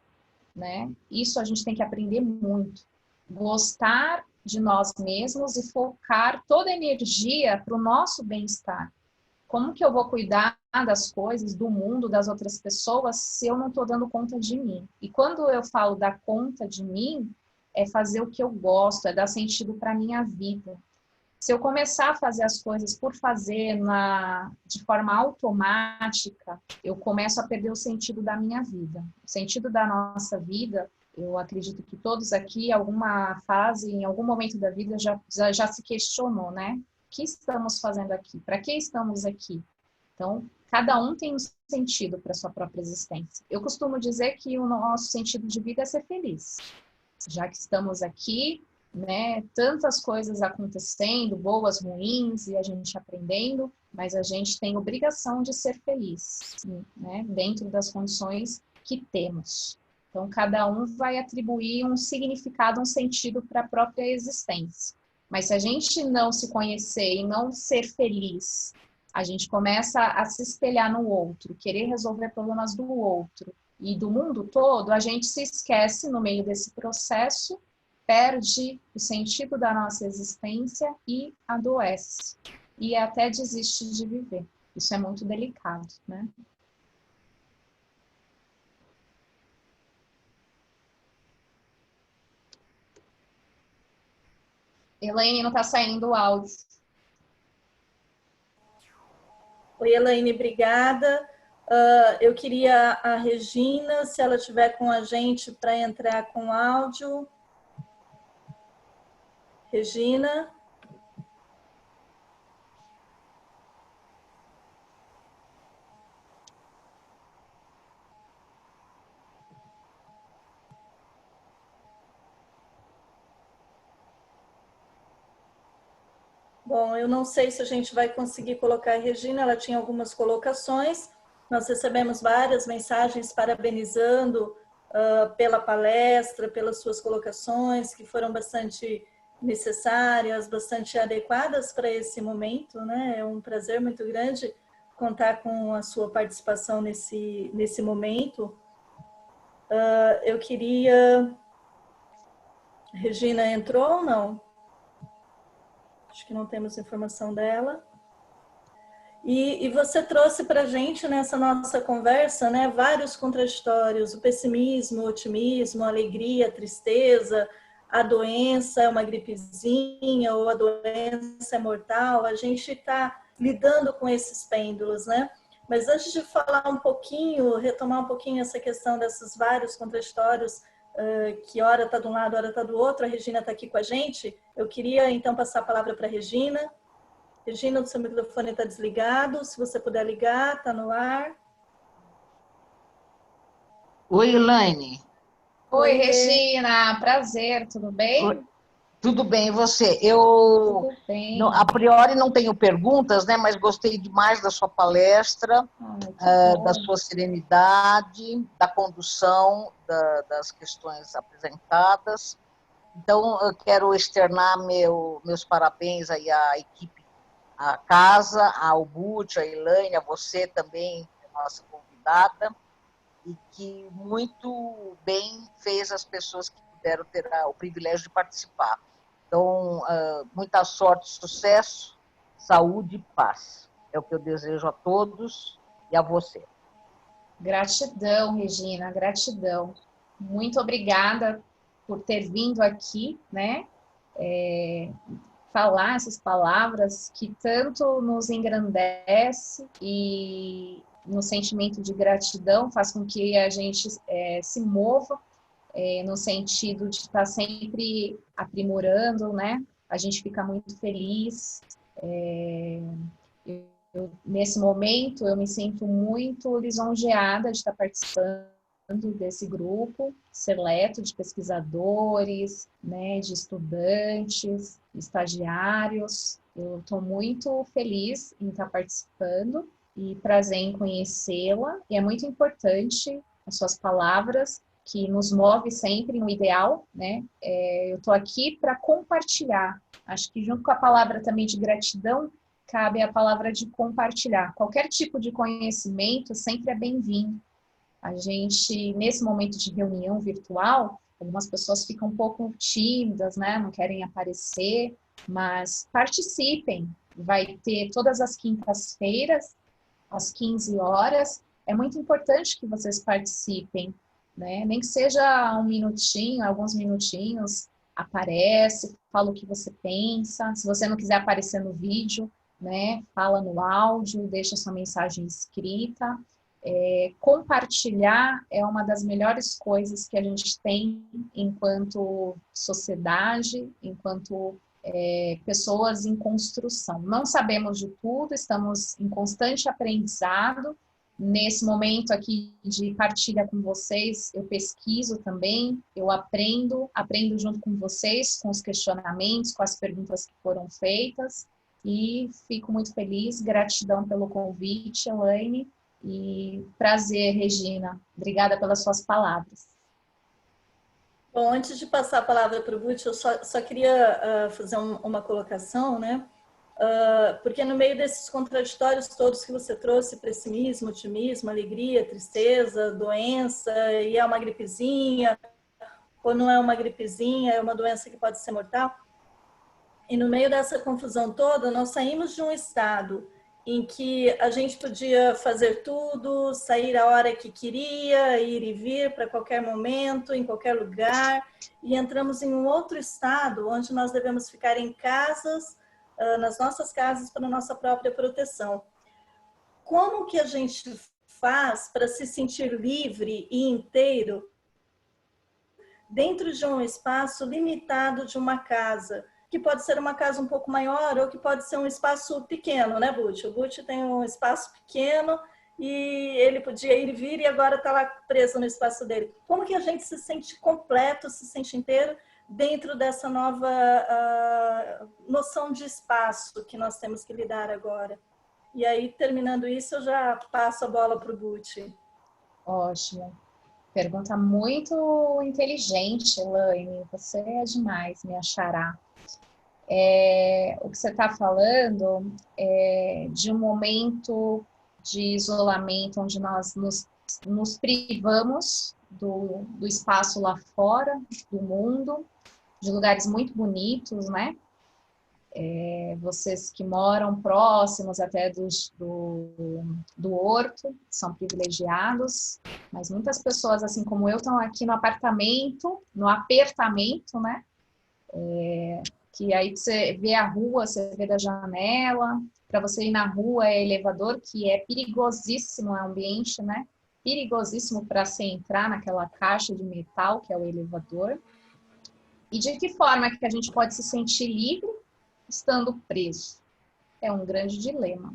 né? Isso a gente tem que aprender muito. Gostar de nós mesmos e focar toda a energia para o nosso bem-estar. Como que eu vou cuidar das coisas, do mundo, das outras pessoas, se eu não estou dando conta de mim? E quando eu falo dar conta de mim, é fazer o que eu gosto, é dar sentido para a minha vida. Se eu começar a fazer as coisas por fazer de forma automática, eu começo a perder o sentido da minha vida. O sentido da nossa vida, eu acredito que todos aqui, em alguma fase, em algum momento da vida, já se questionou, né? O que estamos fazendo aqui? Para que estamos aqui? Então, cada um tem um sentido para a sua própria existência. Eu costumo dizer que o nosso sentido de vida é ser feliz. Já que estamos aqui, né, tantas coisas acontecendo, boas, ruins, e a gente aprendendo, mas a gente tem obrigação de ser feliz, né, dentro das condições que temos. Então, cada um vai atribuir um significado, um sentido para a própria existência. Mas se a gente não se conhecer e não ser feliz, a gente começa a se espelhar no outro, querer resolver problemas do outro e do mundo todo, a gente se esquece no meio desse processo, perde o sentido da nossa existência e adoece. E até desiste de viver. Isso é muito delicado, né? Elaine, não está saindo o áudio. Oi, Elaine, obrigada. Eu queria a Regina, se ela estiver com a gente, para entrar com áudio. Regina. Bom, eu não sei se a gente vai conseguir colocar a Regina, ela tinha algumas colocações. Nós recebemos várias mensagens parabenizando pela palestra, pelas suas colocações, que foram bastante necessárias, bastante adequadas para esse momento, né? É um prazer muito grande contar com a sua participação nesse momento. Eu queria... Regina entrou ou não? Acho que não temos informação dela. E você trouxe para a gente nessa nossa conversa, né, vários contraditórios, o pessimismo, o otimismo, a alegria, a tristeza, a doença é uma gripezinha ou a doença é mortal. A gente está lidando com esses pêndulos, né? Mas antes de falar um pouquinho, retomar um pouquinho essa questão desses vários contraditórios, que hora está de um lado, hora está do outro, a Regina está aqui com a gente. Eu queria, então, passar a palavra para a Regina. Regina, o seu microfone está desligado. Se você puder ligar, está no ar. Oi, Elaine. Oi, Oi, Regina, prazer, tudo bem? Oi, tudo bem, e você? Tudo bem. A priori não tenho perguntas, né? Mas gostei demais da sua palestra, Ai, que da bom. sua serenidade, da condução das questões apresentadas. Então, eu quero externar meus parabéns aí à equipe, à casa, ao Butch, à Elaine, a você também, nossa convidada, e que muito bem fez as pessoas que puderam ter o privilégio de participar. Então, muita sorte, sucesso, saúde e paz. É o que eu desejo a todos e a você. Gratidão, Regina, gratidão. Muito obrigada por ter vindo aqui, né? Falar essas palavras que tanto nos engrandece e no sentimento de gratidão faz com que a gente se mova no sentido de estar sempre aprimorando, né? A gente fica muito feliz. Nesse momento, eu me sinto muito lisonjeada de estar participando desse grupo seleto de pesquisadores, né, de estudantes, estagiários. Eu estou muito feliz em estar participando e prazer em conhecê-la. E é muito importante as suas palavras, que nos move sempre no ideal, né? Eu estou aqui para compartilhar. Acho que junto com a palavra também de gratidão, cabe a palavra de compartilhar. Qualquer tipo de conhecimento sempre é bem-vindo. A gente, nesse momento de reunião virtual, algumas pessoas ficam um pouco tímidas, né? Não querem aparecer, mas participem. Vai ter todas as quintas-feiras, às 15 horas. É muito importante que vocês participem, né? Nem que seja um minutinho, alguns minutinhos, aparece, fala o que você pensa. Se você não quiser aparecer no vídeo, né? Fala no áudio, deixa sua mensagem escrita. Compartilhar é uma das melhores coisas que a gente tem enquanto sociedade, enquanto pessoas em construção. Não sabemos de tudo, estamos em constante aprendizado. Nesse momento aqui de partilha com vocês, eu pesquiso também, eu aprendo junto com vocês, com os questionamentos, com as perguntas que foram feitas, e fico muito feliz. Gratidão pelo convite, Elaine, e prazer, Regina. Obrigada pelas suas palavras. Bom, antes de passar a palavra para o Butch, eu só queria fazer uma colocação, né? Porque no meio desses contraditórios todos que você trouxe, pessimismo, otimismo, alegria, tristeza, doença, e é uma gripezinha, ou não é uma gripezinha, é uma doença que pode ser mortal. E no meio dessa confusão toda, nós saímos de um estado em que a gente podia fazer tudo, sair a hora que queria, ir e vir para qualquer momento, em qualquer lugar, e entramos em um outro estado onde nós devemos ficar em casas, nas nossas casas, para nossa própria proteção. Como que a gente faz para se sentir livre e inteiro dentro de um espaço limitado de uma casa? Que pode ser uma casa um pouco maior ou que pode ser um espaço pequeno, né, Butch? O Butch tem um espaço pequeno e ele podia ir e vir e agora está lá preso no espaço dele. Como que a gente se sente completo, se sente inteiro dentro dessa nova noção de espaço que nós temos que lidar agora? E aí, terminando isso, eu já passo a bola para o Butch. Ótimo. Pergunta muito inteligente, Elaine. Você é demais, me achará. O que você está falando é de um momento de isolamento onde nós nos privamos do espaço lá fora, do mundo, de lugares muito bonitos, né? Vocês que moram próximos até do horto são privilegiados, mas muitas pessoas, assim como eu, estão aqui no apertamento, né? Que aí você vê a rua, você vê da janela, para você ir na rua é elevador, que é perigosíssimo, é um ambiente, né? Perigosíssimo para você entrar naquela caixa de metal que é o elevador. E de que forma que a gente pode se sentir livre estando preso? É um grande dilema.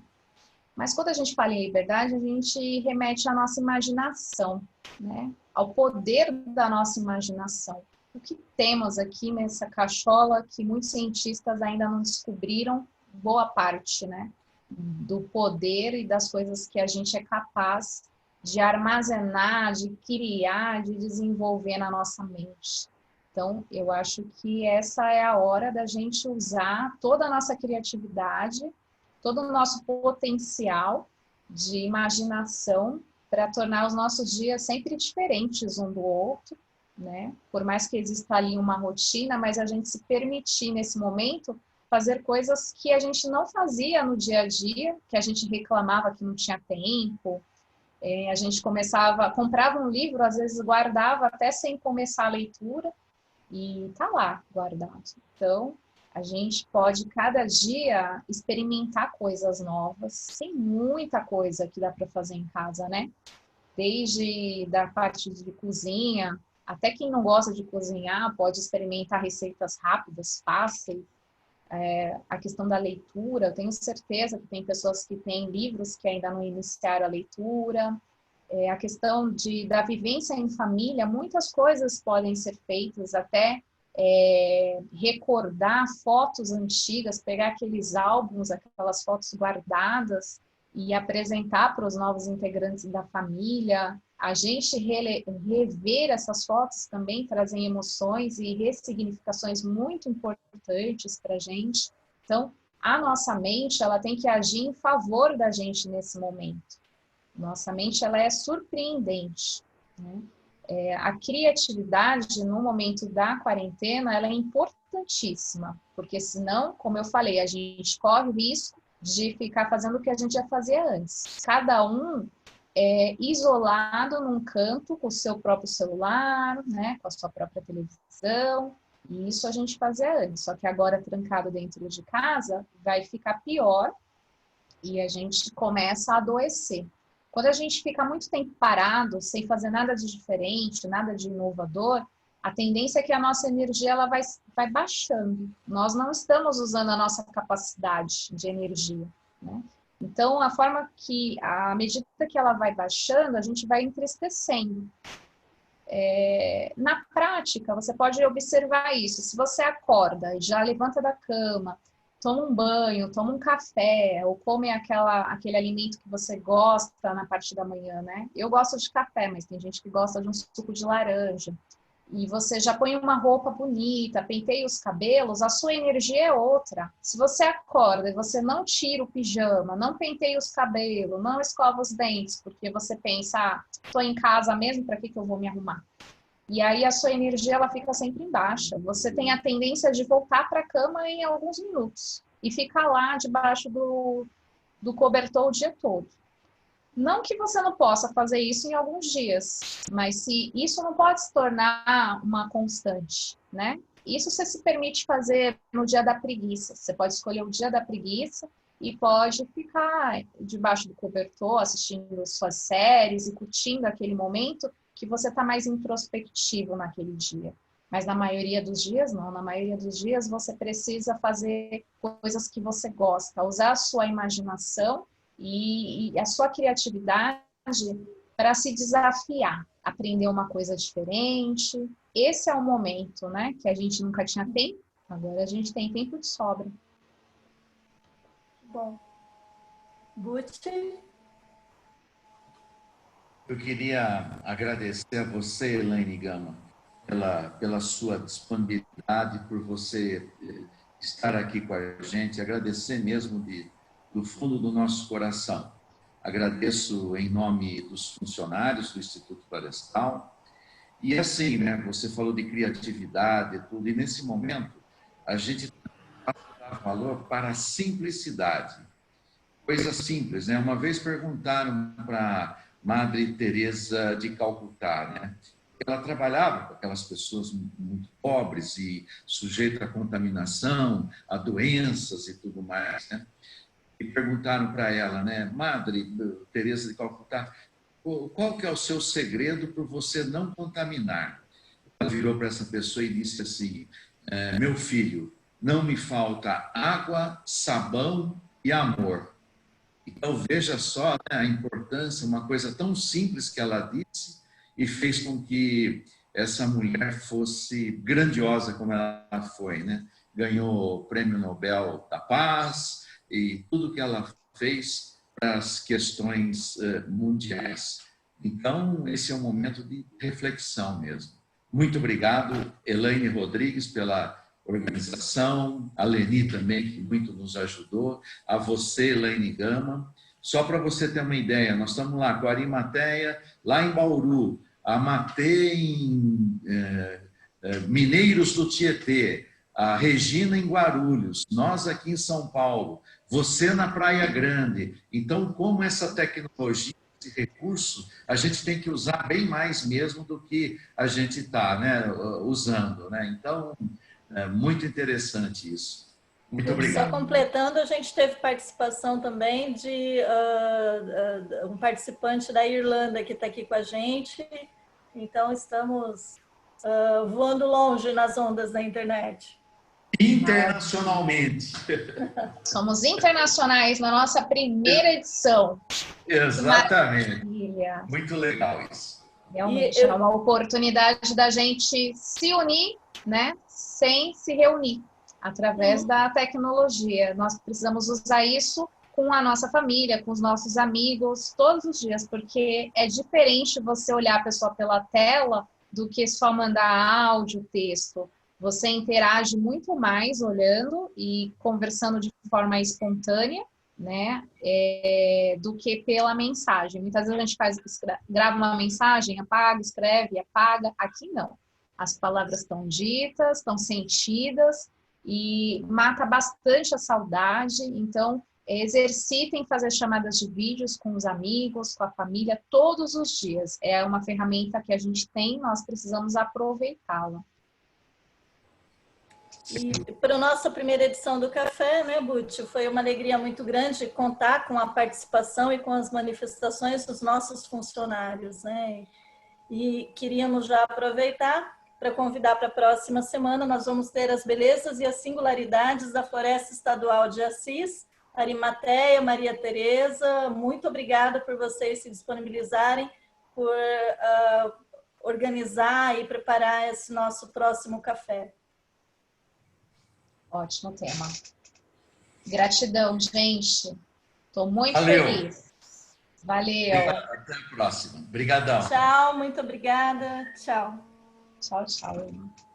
Mas quando a gente fala em liberdade, a gente remete à nossa imaginação, né? ao poder da nossa imaginação. O que temos aqui nessa cachola que muitos cientistas ainda não descobriram boa parte, né, do poder e das coisas que a gente é capaz de armazenar, de criar, de desenvolver na nossa mente. Então, eu acho que essa é a hora da gente usar toda a nossa criatividade, todo o nosso potencial de imaginação para tornar os nossos dias sempre diferentes um do outro, né? Por mais que exista ali uma rotina, mas a gente se permitir nesse momento fazer coisas que a gente não fazia no dia a dia, que a gente reclamava que não tinha tempo. A gente comprava um livro, às vezes guardava até sem começar a leitura e tá lá guardado. Então, a gente pode cada dia experimentar coisas novas. Tem muita coisa que dá para fazer em casa, né? Desde da parte de cozinha, até quem não gosta de cozinhar pode experimentar receitas rápidas, fáceis. A questão da leitura, eu tenho certeza que tem pessoas que têm livros que ainda não iniciaram a leitura. A questão da vivência em família, muitas coisas podem ser feitas, até recordar fotos antigas, pegar aqueles álbuns, aquelas fotos guardadas e apresentar para os novos integrantes da família. A gente rever essas fotos também trazem emoções e ressignificações muito importantes para a gente. Então, a nossa mente, ela tem que agir em favor da gente nesse momento. Nossa mente, ela é surpreendente, né? A criatividade no momento da quarentena, ela é importantíssima, porque senão, como eu falei, a gente corre o risco de ficar fazendo o que a gente já fazia antes. Cada um isolado num canto com o seu próprio celular, né, com a sua própria televisão, e isso a gente fazia antes. Só que agora, trancado dentro de casa, vai ficar pior e a gente começa a adoecer. Quando a gente fica muito tempo parado, sem fazer nada de diferente, nada de inovador, a tendência é que a nossa energia ela vai baixando. Nós não estamos usando a nossa capacidade de energia, né? Então, à medida que ela vai baixando, a gente vai entristecendo. Na prática, você pode observar isso. Se você acorda e já levanta da cama, toma um banho, toma um café, ou come aquele alimento que você gosta na parte da manhã, né? Eu gosto de café, mas tem gente que gosta de um suco de laranja. E você já põe uma roupa bonita, penteia os cabelos, a sua energia é outra. Se você acorda e você não tira o pijama, não penteia os cabelos, não escova os dentes, porque você pensa, estou em casa mesmo, para que eu vou me arrumar? E aí a sua energia ela fica sempre em baixa. Você tem a tendência de voltar para a cama em alguns minutos e ficar lá debaixo do cobertor o dia todo. Não que você não possa fazer isso em alguns dias, mas se isso não pode se tornar uma constante, né? Isso você se permite fazer no dia da preguiça. Você pode escolher o dia da preguiça e pode ficar debaixo do cobertor, assistindo suas séries e curtindo aquele momento que você está mais introspectivo naquele dia. Mas na maioria dos dias, não. Na maioria dos dias, você precisa fazer coisas que você gosta, usar a sua imaginação e a sua criatividade para se desafiar, aprender uma coisa diferente. Esse é o momento, né? Que a gente nunca tinha tempo, agora a gente tem tempo de sobra. Bom. Buti? Eu queria agradecer a você, Elaine Gama, pela sua disponibilidade, por você estar aqui com a gente, agradecer mesmo do fundo do nosso coração. Agradeço em nome dos funcionários do Instituto Florestal. E assim, né, você falou de criatividade e tudo, e nesse momento a gente dá valor para a simplicidade. Coisa simples, né? Uma vez perguntaram para Madre Teresa de Calcutá, né? Ela trabalhava com aquelas pessoas muito pobres e sujeitas à contaminação, a doenças e tudo mais, né? E perguntaram para ela, né? Madre Teresa de Calcutá, qual que é o seu segredo para você não contaminar? Ela virou para essa pessoa e disse assim, meu filho, não me falta água, sabão e amor. Então, veja só, né, a importância, uma coisa tão simples que ela disse e fez com que essa mulher fosse grandiosa como ela foi, né? Ganhou o Prêmio Nobel da Paz e tudo que ela fez para as questões mundiais. Então, esse é um momento de reflexão mesmo. Muito obrigado, Elaine Rodrigues, pela organização, a Leni também, que muito nos ajudou, a você, Elaine Gama. Só para você ter uma ideia, nós estamos lá com a Arimateia, lá em Bauru, a Matê em Mineiros do Tietê, a Regina em Guarulhos, nós aqui em São Paulo, você na Praia Grande. Então, como essa tecnologia, esse recurso, a gente tem que usar bem mais mesmo do que a gente está, né, usando, né? Então, é muito interessante isso. Muito obrigado. Só completando, a gente teve participação também de um participante da Irlanda que está aqui com a gente. Então, estamos voando longe nas ondas da internet. Internacionalmente. Somos internacionais na nossa primeira edição. Exatamente. Muito legal isso. Realmente é uma oportunidade da gente se unir, né, sem se reunir, através da tecnologia. Nós precisamos usar isso com a nossa família, com os nossos amigos, todos os dias, porque é diferente você olhar a pessoa pela tela do que só mandar áudio, texto. Você interage muito mais olhando e conversando de forma espontânea, né, do que pela mensagem. Muitas vezes a gente grava uma mensagem, apaga, escreve, apaga. Aqui não. As palavras estão ditas, estão sentidas e mata bastante a saudade. Então, exercitem fazer chamadas de vídeos com os amigos, com a família, todos os dias. É uma ferramenta que a gente tem, nós precisamos aproveitá-la. E para a nossa primeira edição do Café, né, Butch, foi uma alegria muito grande contar com a participação e com as manifestações dos nossos funcionários, né? E queríamos já aproveitar para convidar para a próxima semana. Nós vamos ter as belezas e as singularidades da Floresta Estadual de Assis, Arimateia, Maria Tereza. Muito obrigada por vocês se disponibilizarem, por organizar e preparar esse nosso próximo café. Ótimo tema. Gratidão, gente. Estou muito Valeu. feliz. Valeu. Até a próxima. Obrigadão. Tchau, muito obrigada. Tchau. Tchau, tchau.